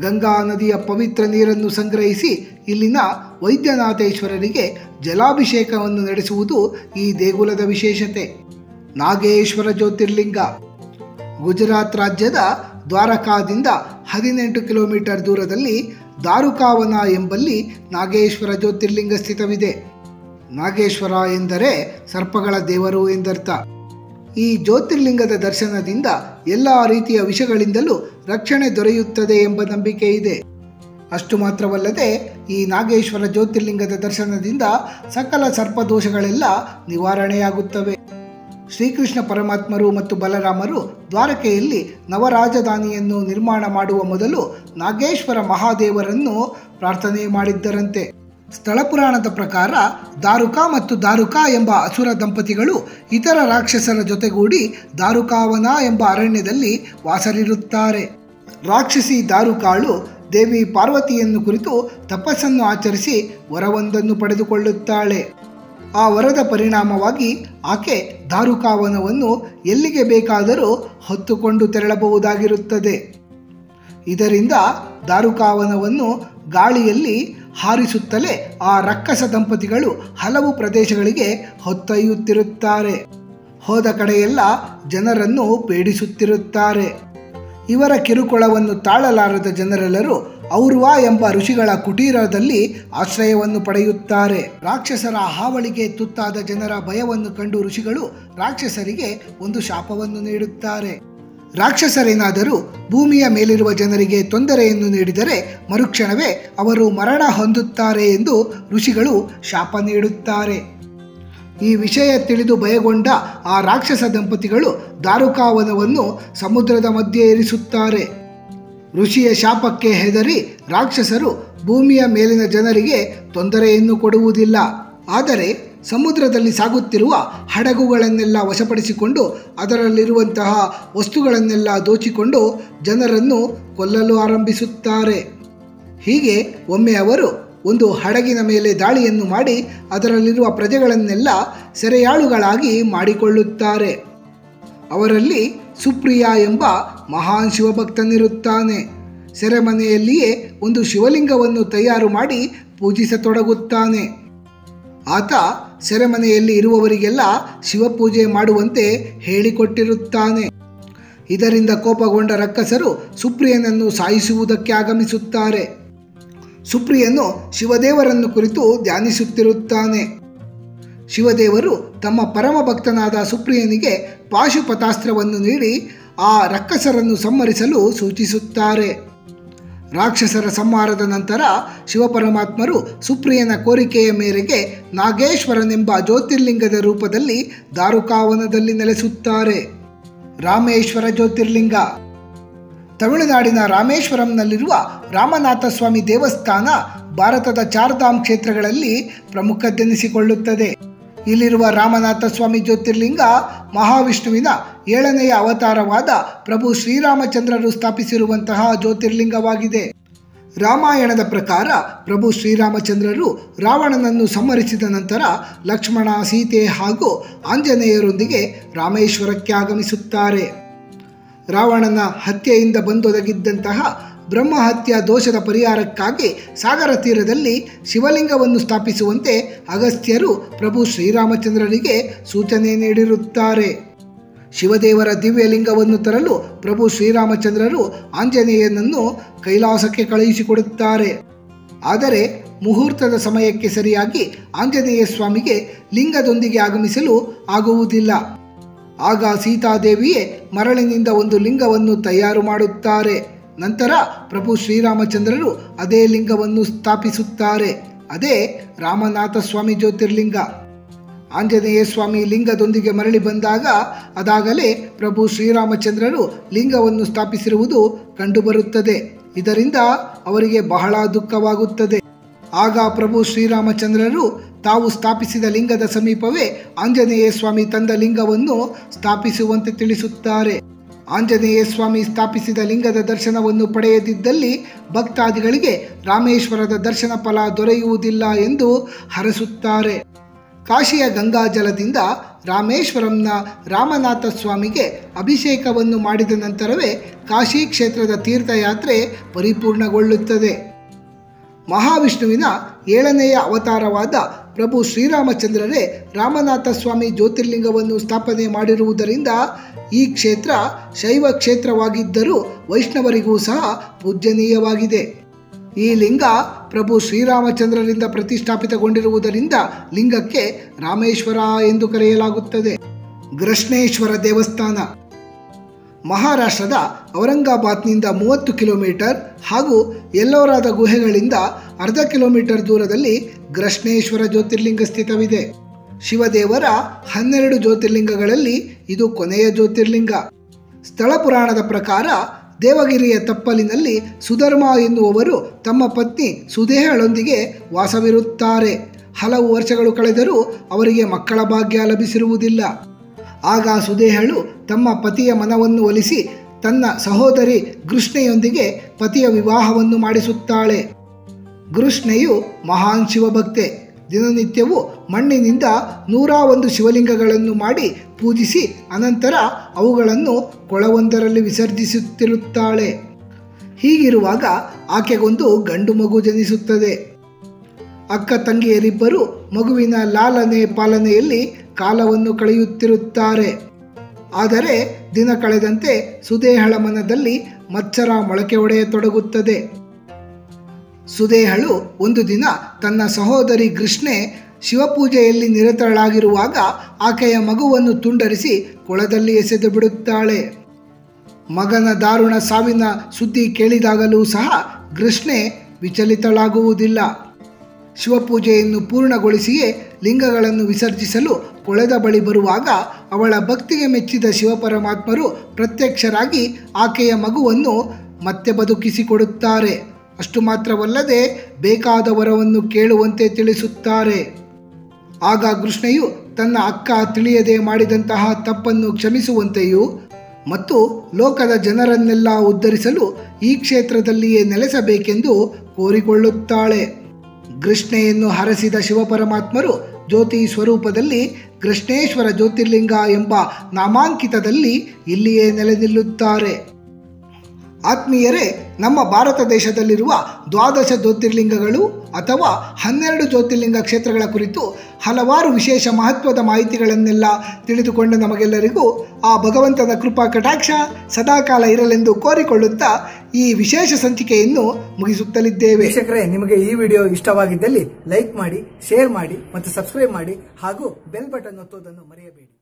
ಗಂಗಾ ನದಿಯ ಪವಿತ್ರ ನೀರನ್ನು ಸಂಗ್ರಹಿಸಿ ಇಲ್ಲಿನ ವೈದ್ಯನಾಥೇಶ್ವರರಿಗೆ ಜಲಾಭಿಷೇಕವನ್ನು ನಡೆಸುವುದು ಈ ದೇಗುಲದ ವಿಶೇಷತೆ. ನಾಗೇಶ್ವರ ಜ್ಯೋತಿರ್ಲಿಂಗ ಗುಜರಾತ್ ರಾಜ್ಯದ ದ್ವಾರಕಾದಿಂದ 18 ಕಿಲೋಮೀಟರ್ ದೂರದಲ್ಲಿ ದಾರುಕಾವನ ಎಂಬಲ್ಲಿ ನಾಗೇಶ್ವರ ಜ್ಯೋತಿರ್ಲಿಂಗ ಸ್ಥಿತವಿದೆ. ನಾಗೇಶ್ವರ ಎಂದರೆ ಸರ್ಪಗಳ ದೇವರು ಎಂದರ್ಥ. ಈ ಜ್ಯೋತಿರ್ಲಿಂಗದ ದರ್ಶನದಿಂದ ಎಲ್ಲ ರೀತಿಯ ವಿಷಗಳಿಂದಲೂ ರಕ್ಷಣೆ ದೊರೆಯುತ್ತದೆ ಎಂಬ ನಂಬಿಕೆ ಇದೆ. ಅಷ್ಟು ಮಾತ್ರವಲ್ಲದೆ ಈ ನಾಗೇಶ್ವರ ಜ್ಯೋತಿರ್ಲಿಂಗದ ದರ್ಶನದಿಂದ ಸಕಲ ಸರ್ಪದೋಷಗಳೆಲ್ಲ ನಿವಾರಣೆಯಾಗುತ್ತವೆ. ಶ್ರೀಕೃಷ್ಣ ಪರಮಾತ್ಮರು ಮತ್ತು ಬಲರಾಮರು ದ್ವಾರಕೆಯಲ್ಲಿ ನವರಾಜಧಾನಿಯನ್ನು ನಿರ್ಮಾಣ ಮಾಡುವ ಮೊದಲು ನಾಗೇಶ್ವರ ಮಹಾದೇವರನ್ನು ಪ್ರಾರ್ಥನೆ ಮಾಡಿದ್ದರಂತೆ. ಸ್ಥಳ ಪುರಾಣದ ಪ್ರಕಾರ ದಾರುಕಾ ಮತ್ತು ದಾರುಕಾ ಎಂಬ ಅಸುರ ದಂಪತಿಗಳು ಇತರ ರಾಕ್ಷಸರ ಜೊತೆಗೂಡಿ ದಾರುಕಾವನ ಎಂಬ ಅರಣ್ಯದಲ್ಲಿ ವಾಸರಿರುತ್ತಾರೆ. ರಾಕ್ಷಸಿ ದಾರುಕಾಳು ದೇವಿ ಪಾರ್ವತಿಯನ್ನು ಕುರಿತು ತಪಸ್ಸನ್ನು ಆಚರಿಸಿ ವರವೊಂದನ್ನು ಪಡೆದುಕೊಳ್ಳುತ್ತಾಳೆ. ಆ ವರದ ಪರಿಣಾಮವಾಗಿ ಆಕೆ ದಾರುಕಾವನವನ್ನು ಎಲ್ಲಿಗೆ ಬೇಕಾದರೂ ಹೊತ್ತುಕೊಂಡು ತೆರಳಬಹುದಾಗಿರುತ್ತದೆ. ಇದರಿಂದ ದಾರುಕಾವನವನ್ನು ಗಾಳಿಯಲ್ಲಿ ಹಾರಿಸುತ್ತಲೇ ಆ ರಕ್ಕಸ ದಂಪತಿಗಳು ಹಲವು ಪ್ರದೇಶಗಳಿಗೆ ಹೊತ್ತೊಯ್ಯುತ್ತಿರುತ್ತಾರೆ. ಹೋದ ಕಡೆಯೆಲ್ಲ ಜನರನ್ನು ಪೀಡಿಸುತ್ತಿರುತ್ತಾರೆ. ಇವರ ಕಿರುಕುಳವನ್ನು ತಾಳಲಾರದ ಜನರೆಲ್ಲರೂ ಔರ್ವ ಎಂಬ ಋಷಿಗಳ ಕುಟೀರದಲ್ಲಿ ಆಶ್ರಯವನ್ನು ಪಡೆಯುತ್ತಾರೆ. ರಾಕ್ಷಸರ ಹಾವಳಿಗೆ ತುತ್ತಾದ ಜನರ ಭಯವನ್ನು ಕಂಡು ಋಷಿಗಳು ರಾಕ್ಷಸರಿಗೆ ಒಂದು ಶಾಪವನ್ನು ನೀಡುತ್ತಾರೆ. ರಾಕ್ಷಸರೇನಾದರೂ ಭೂಮಿಯ ಮೇಲಿರುವ ಜನರಿಗೆ ತೊಂದರೆಯನ್ನು ನೀಡಿದರೆ ಮರುಕ್ಷಣವೇ ಅವರು ಮರಣ ಹೊಂದುತ್ತಾರೆ ಎಂದು ಋಷಿಗಳು ಶಾಪ ನೀಡುತ್ತಾರೆ. ಈ ವಿಷಯ ತಿಳಿದು ಭಯಗೊಂಡ ಆ ರಾಕ್ಷಸ ದಂಪತಿಗಳು ದಾರುಕಾವನವನ್ನು ಸಮುದ್ರದ ಮಧ್ಯೆ ಇರಿಸುತ್ತಾರೆ. ಋಷಿಯ ಶಾಪಕ್ಕೆ ಹೆದರಿ ರಾಕ್ಷಸರು ಭೂಮಿಯ ಮೇಲಿನ ಜನರಿಗೆ ತೊಂದರೆಯನ್ನು ಕೊಡುವುದಿಲ್ಲ. ಆದರೆ ಸಮುದ್ರದಲ್ಲಿ ಸಾಗುತ್ತಿರುವ ಹಡಗುಗಳನ್ನೆಲ್ಲ ವಶಪಡಿಸಿಕೊಂಡು ಅದರಲ್ಲಿರುವಂತಹ ವಸ್ತುಗಳನ್ನೆಲ್ಲ ದೋಚಿಕೊಂಡು ಜನರನ್ನು ಕೊಲ್ಲಲು ಆರಂಭಿಸುತ್ತಾರೆ. ಹೀಗೆ ಒಮ್ಮೆ ಅವರು ಒಂದು ಹಡಗಿನ ಮೇಲೆ ದಾಳಿಯನ್ನು ಮಾಡಿ ಅದರಲ್ಲಿರುವ ಪ್ರಜೆಗಳನ್ನೆಲ್ಲ ಸೆರೆಯಾಳುಗಳಾಗಿ ಮಾಡಿಕೊಳ್ಳುತ್ತಾರೆ. ಅವರಲ್ಲಿ ಸುಪ್ರಿಯ ಎಂಬ ಮಹಾನ್ ಶಿವಭಕ್ತನಿರುತ್ತಾನೆ. ಸೆರೆಮನೆಯಲ್ಲಿಯೇ ಒಂದು ಶಿವಲಿಂಗವನ್ನು ತಯಾರು ಮಾಡಿ ಪೂಜಿಸತೊಡಗುತ್ತಾನೆ. ಆತ ಸೆರೆಮನೆಯಲ್ಲಿ ಇರುವವರಿಗೆಲ್ಲ ಶಿವಪೂಜೆ ಮಾಡುವಂತೆ ಹೇಳಿಕೊಟ್ಟಿರುತ್ತಾನೆ. ಇದರಿಂದ ಕೋಪಗೊಂಡ ರಕ್ಕಸರು ಸುಪ್ರಿಯನನ್ನು ಸಾಯಿಸುವುದಕ್ಕೆ ಆಗಮಿಸುತ್ತಾರೆ. ಸುಪ್ರಿಯನು ಶಿವದೇವರನ್ನು ಕುರಿತು ಧ್ಯಾನಿಸುತ್ತಿರುತ್ತಾನೆ. ಶಿವದೇವರು ತಮ್ಮ ಪರಮ ಭಕ್ತನಾದ ಸುಪ್ರಿಯನಿಗೆ ಪಾಶುಪತಾಸ್ತ್ರವನ್ನು ನೀಡಿ ಆ ರಕ್ಕಸರನ್ನು ಸಂಹರಿಸಲು ಸೂಚಿಸುತ್ತಾರೆ. ರಾಕ್ಷಸರ ಸಂಹಾರದ ನಂತರ ಶಿವಪರಮಾತ್ಮರು ಸುಪ್ರಿಯನ ಕೋರಿಕೆಯ ಮೇರೆಗೆ ನಾಗೇಶ್ವರನೆಂಬ ಜ್ಯೋತಿರ್ಲಿಂಗದ ರೂಪದಲ್ಲಿ ದಾರುಕಾವನದಲ್ಲಿ ನೆಲೆಸುತ್ತಾರೆ. ರಾಮೇಶ್ವರ ಜ್ಯೋತಿರ್ಲಿಂಗ ತಮಿಳುನಾಡಿನ ರಾಮೇಶ್ವರಂನಲ್ಲಿರುವ ರಾಮನಾಥ ಸ್ವಾಮಿ ದೇವಸ್ಥಾನ ಭಾರತದ ಚಾರ್ಧಾಮ್ ಕ್ಷೇತ್ರಗಳಲ್ಲಿ ಪ್ರಮುಖದ್ದೆನಿಸಿಕೊಳ್ಳುತ್ತದೆ. ಇಲ್ಲಿರುವ ರಾಮನಾಥ ಸ್ವಾಮಿ ಜ್ಯೋತಿರ್ಲಿಂಗ ಮಹಾವಿಷ್ಣುವಿನ 7ನೆಯ ಅವತಾರವಾದ ಪ್ರಭು ಶ್ರೀರಾಮಚಂದ್ರರು ಸ್ಥಾಪಿಸಿರುವಂತಹ ಜ್ಯೋತಿರ್ಲಿಂಗವಾಗಿದೆ. ರಾಮಾಯಣದ ಪ್ರಕಾರ ಪ್ರಭು ಶ್ರೀರಾಮಚಂದ್ರರು ರಾವಣನನ್ನು ಸಂಹರಿಸಿದ ನಂತರ ಲಕ್ಷ್ಮಣ, ಸೀತೆ ಹಾಗೂ ಆಂಜನೇಯರೊಂದಿಗೆ ರಾಮೇಶ್ವರಕ್ಕೆ ಆಗಮಿಸುತ್ತಾರೆ. ರಾವಣನ ಹತ್ಯೆಯಿಂದ ಬಂದೊದಗಿದ್ದಂತಹ ಬ್ರಹ್ಮಹತ್ಯಾ ದೋಷದ ಪರಿಹಾರಕ್ಕಾಗಿ ಸಾಗರ ತೀರದಲ್ಲಿ ಶಿವಲಿಂಗವನ್ನು ಸ್ಥಾಪಿಸುವಂತೆ ಅಗಸ್ತ್ಯರು ಪ್ರಭು ಶ್ರೀರಾಮಚಂದ್ರರಿಗೆ ಸೂಚನೆ ನೀಡಿರುತ್ತಾರೆ. ಶಿವದೇವರ ದಿವ್ಯಲಿಂಗವನ್ನು ತರಲು ಪ್ರಭು ಶ್ರೀರಾಮಚಂದ್ರರು ಆಂಜನೇಯನನ್ನು ಕೈಲಾಸಕ್ಕೆ ಕಳುಹಿಸಿಕೊಡುತ್ತಾರೆ. ಆದರೆ ಮುಹೂರ್ತದ ಸಮಯಕ್ಕೆ ಸರಿಯಾಗಿ ಆಂಜನೇಯ ಸ್ವಾಮಿಗೆ ಲಿಂಗದೊಂದಿಗೆ ಆಗಮಿಸಲು ಆಗುವುದಿಲ್ಲ. ಆಗ ಸೀತಾದೇವಿಯೇ ಮರಳಿನಿಂದ ಒಂದು ಲಿಂಗವನ್ನು ತಯಾರು ಮಾಡುತ್ತಾರೆ. ನಂತರ ಪ್ರಭು ಶ್ರೀರಾಮಚಂದ್ರರು ಅದೇ ಲಿಂಗವನ್ನು ಸ್ಥಾಪಿಸುತ್ತಾರೆ. ಅದೇ ರಾಮನಾಥ ಸ್ವಾಮಿ ಜ್ಯೋತಿರ್ಲಿಂಗ. ಆಂಜನೇಯ ಸ್ವಾಮಿ ಲಿಂಗದೊಂದಿಗೆ ಮರಳಿ ಬಂದಾಗ ಅದಾಗಲೇ ಪ್ರಭು ಶ್ರೀರಾಮಚಂದ್ರರು ಲಿಂಗವನ್ನು ಸ್ಥಾಪಿಸಿರುವುದು ಕಂಡುಬರುತ್ತದೆ. ಇದರಿಂದ ಅವರಿಗೆ ಬಹಳ ದುಃಖವಾಗುತ್ತದೆ. ಆಗ ಪ್ರಭು ಶ್ರೀರಾಮಚಂದ್ರರು ತಾವು ಸ್ಥಾಪಿಸಿದ ಲಿಂಗದ ಸಮೀಪವೇ ಆಂಜನೇಯ ಸ್ವಾಮಿ ತಂದ ಲಿಂಗವನ್ನು ಸ್ಥಾಪಿಸುವಂತೆ ತಿಳಿಸುತ್ತಾರೆ. ಆಂಜನೇಯ ಸ್ವಾಮಿ ಸ್ಥಾಪಿಸಿದ ಲಿಂಗದ ದರ್ಶನವನ್ನು ಪಡೆಯದಿದ್ದಲ್ಲಿ ಭಕ್ತಾದಿಗಳಿಗೆ ರಾಮೇಶ್ವರದ ದರ್ಶನ ಫಲ ದೊರೆಯುವುದಿಲ್ಲ ಎಂದು ಹರಸುತ್ತಾರೆ. ಕಾಶಿಯ ಗಂಗಾಜಲದಿಂದ ರಾಮೇಶ್ವರಂನ ರಾಮನಾಥ ಸ್ವಾಮಿಗೆ ಅಭಿಷೇಕವನ್ನು ಮಾಡಿದ ನಂತರವೇ ಕಾಶಿ ಕ್ಷೇತ್ರದ ತೀರ್ಥಯಾತ್ರೆ ಪರಿಪೂರ್ಣಗೊಳ್ಳುತ್ತದೆ. ಮಹಾವಿಷ್ಣುವಿನ 7ನೆಯ ಅವತಾರವಾದ ಪ್ರಭು ಶ್ರೀರಾಮಚಂದ್ರರೇ ರಾಮನಾಥ ಸ್ವಾಮಿ ಜ್ಯೋತಿರ್ಲಿಂಗವನ್ನು ಸ್ಥಾಪನೆ ಮಾಡಿರುವುದರಿಂದ ಈ ಕ್ಷೇತ್ರ ಶೈವ ಕ್ಷೇತ್ರವಾಗಿದ್ದರೂ ವೈಷ್ಣವರಿಗೂ ಸಹ ಪೂಜ್ಯನೀಯವಾಗಿದೆ. ಈ ಲಿಂಗ ಪ್ರಭು ಶ್ರೀರಾಮಚಂದ್ರರಿಂದ ಪ್ರತಿಷ್ಠಾಪಿತಗೊಂಡಿರುವುದರಿಂದ ಲಿಂಗಕ್ಕೆ ರಾಮೇಶ್ವರ ಎಂದು ಕರೆಯಲಾಗುತ್ತದೆ. ಗೃಷ್ಣೇಶ್ವರ ದೇವಸ್ಥಾನ ಮಹಾರಾಷ್ಟ್ರದ ಔರಂಗಾಬಾದ್ನಿಂದ 30 ಕಿಲೋಮೀಟರ್ ಹಾಗೂ ಎಲ್ಲೋರಾದ ಗುಹೆಗಳಿಂದ ಅರ್ಧ ಕಿಲೋಮೀಟರ್ ದೂರದಲ್ಲಿ ಗೃಷ್ಣೇಶ್ವರ ಜ್ಯೋತಿರ್ಲಿಂಗ ಸ್ಥಿತವಿದೆ. ಶಿವದೇವರ 12 ಜ್ಯೋತಿರ್ಲಿಂಗಗಳಲ್ಲಿ ಇದು ಕೊನೆಯ ಜ್ಯೋತಿರ್ಲಿಂಗ. ಸ್ಥಳ ಪುರಾಣದ ಪ್ರಕಾರ ದೇವಗಿರಿಯ ತಪ್ಪಲಿನಲ್ಲಿ ಸುಧರ್ಮ ಎನ್ನುವವರು ತಮ್ಮ ಪತ್ನಿ ಸುದೇಹಳೊಂದಿಗೆ ವಾಸವಿರುತ್ತಾರೆ. ಹಲವು ವರ್ಷಗಳು ಕಳೆದರೂ ಅವರಿಗೆ ಮಕ್ಕಳ ಭಾಗ್ಯ ಲಭಿಸಿರುವುದಿಲ್ಲ. ಆಗ ಸುದೇಹಳು ತಮ್ಮ ಪತಿಯ ಮನವನ್ನು ಒಲಿಸಿ ತನ್ನ ಸಹೋದರಿ ಗೃಷ್ಣೆಯೊಂದಿಗೆ ಪತಿಯ ವಿವಾಹವನ್ನು ಮಾಡಿಸುತ್ತಾಳೆ. ಗೃಷ್ಣೆಯು ಮಹಾನ್ ಶಿವಭಕ್ತೆ. ದಿನನಿತ್ಯವೂ ಮಣ್ಣಿನಿಂದ 101 ಶಿವಲಿಂಗಗಳನ್ನು ಮಾಡಿ ಪೂಜಿಸಿ ಅನಂತರ ಅವುಗಳನ್ನು ಕೊಳವೊಂದರಲ್ಲಿ ವಿಸರ್ಜಿಸುತ್ತಿರುತ್ತಾಳೆ. ಹೀಗಿರುವಾಗ ಆಕೆಗೊಂದು ಗಂಡು ಮಗು ಜನಿಸುತ್ತದೆ. ಅಕ್ಕ ತಂಗಿಯರಿಬ್ಬರು ಮಗುವಿನ ಲಾಲನೆ ಪಾಲನೆಯಲ್ಲಿ ಕಾಲವನ್ನು ಕಳೆಯುತ್ತಿರುತ್ತಾರೆ. ಆದರೆ ದಿನ ಕಳೆದಂತೆ ಸುದೇಹಳ ಮನದಲ್ಲಿ ಮತ್ಸರ ಮೊಳಕೆ ಒಡೆಯತೊಡಗುತ್ತದೆ. ಸುದೇಹಳು ಒಂದು ದಿನ ತನ್ನ ಸಹೋದರಿ ಗೃಷ್ಣೆ ಶಿವಪೂಜೆಯಲ್ಲಿ ನಿರತಳಾಗಿರುವಾಗ ಆಕೆಯ ಮಗುವನ್ನು ತುಂಡರಿಸಿ ಕೊಳದಲ್ಲಿ ಎಸೆದು ಬಿಡುತ್ತಾಳೆ. ಮಗನ ದಾರುಣ ಸಾವಿನ ಸುದ್ದಿ ಕೇಳಿದಾಗಲೂ ಸಹ ಗೃಷ್ಣೆ ವಿಚಲಿತಳಾಗುವುದಿಲ್ಲ. ಶಿವಪೂಜೆಯನ್ನು ಪೂರ್ಣಗೊಳಿಸಿಯೇ ಲಿಂಗಗಳನ್ನು ವಿಸರ್ಜಿಸಲು ಕೊಳದ ಬಳಿ ಬರುವಾಗ ಅವಳ ಭಕ್ತಿಗೆ ಮೆಚ್ಚಿದ ಶಿವಪರಮಾತ್ಮರು ಪ್ರತ್ಯಕ್ಷರಾಗಿ ಆಕೆಯ ಮಗುವನ್ನು ಮತ್ತೆ ಬದುಕಿಸಿಕೊಡುತ್ತಾರೆ. ಅಷ್ಟು ಮಾತ್ರವಲ್ಲದೆ ಬೇಕಾದ ವರವನ್ನು ಕೇಳುವಂತೆ ತಿಳಿಸುತ್ತಾರೆ. ಆಗ ಕೃಷ್ಣೆಯು ತನ್ನ ಅಕ್ಕ ತಿಳಿಯದೆ ಮಾಡಿದಂತಹ ತಪ್ಪನ್ನು ಕ್ಷಮಿಸುವಂತೆಯೂ ಮತ್ತು ಲೋಕದ ಜನರನ್ನೆಲ್ಲ ಉದ್ಧರಿಸಲು ಈ ಕ್ಷೇತ್ರದಲ್ಲಿಯೇ ನೆಲೆಸಬೇಕೆಂದು ಕೋರಿಕೊಳ್ಳುತ್ತಾಳೆ. ಕೃಷ್ಣೆಯನ್ನು ಹರಸಿದ ಶಿವಪರಮಾತ್ಮರು ಜ್ಯೋತಿ ಸ್ವರೂಪದಲ್ಲಿ ಕೃಷ್ಣೇಶ್ವರ ಜ್ಯೋತಿರ್ಲಿಂಗ ಎಂಬ ನಾಮಾಂಕಿತದಲ್ಲಿ ಇಲ್ಲಿಯೇ ನೆಲೆ ನಿಲ್ಲುತ್ತಾರೆ. ಆತ್ಮೀಯರೇ, ನಮ್ಮ ಭಾರತ ದೇಶದಲ್ಲಿರುವ 12 ಜ್ಯೋತಿರ್ಲಿಂಗಗಳು ಅಥವಾ 12 ಜ್ಯೋತಿರ್ಲಿಂಗ ಕ್ಷೇತ್ರಗಳ ಕುರಿತು ಹಲವಾರು ವಿಶೇಷ ಮಹತ್ವದ ಮಾಹಿತಿಗಳನ್ನೆಲ್ಲ ತಿಳಿದುಕೊಂಡ ನಮಗೆಲ್ಲರಿಗೂ ಆ ಭಗವಂತನ ಕೃಪಾ ಕಟಾಕ್ಷ ಸದಾಕಾಲ ಇರಲೆಂದು ಕೋರಿಕೊಳ್ಳುತ್ತಾ ಈ ವಿಶೇಷ ಸಂಚಿಕೆಯನ್ನು ಮುಗಿಸುತ್ತಲಿದ್ದೇವೆ. ವೀಕ್ಷಕರೇ, ನಿಮಗೆ ಈ ವಿಡಿಯೋ ಇಷ್ಟವಾಗಿದ್ದಲ್ಲಿ ಲೈಕ್ ಮಾಡಿ, ಶೇರ್ ಮಾಡಿ ಮತ್ತು ಸಬ್ಸ್ಕ್ರೈಬ್ ಮಾಡಿ ಹಾಗೂ ಬೆಲ್ ಬಟನ್ ಒತ್ತುವುದನ್ನು ಮರೆಯಬೇಡಿ.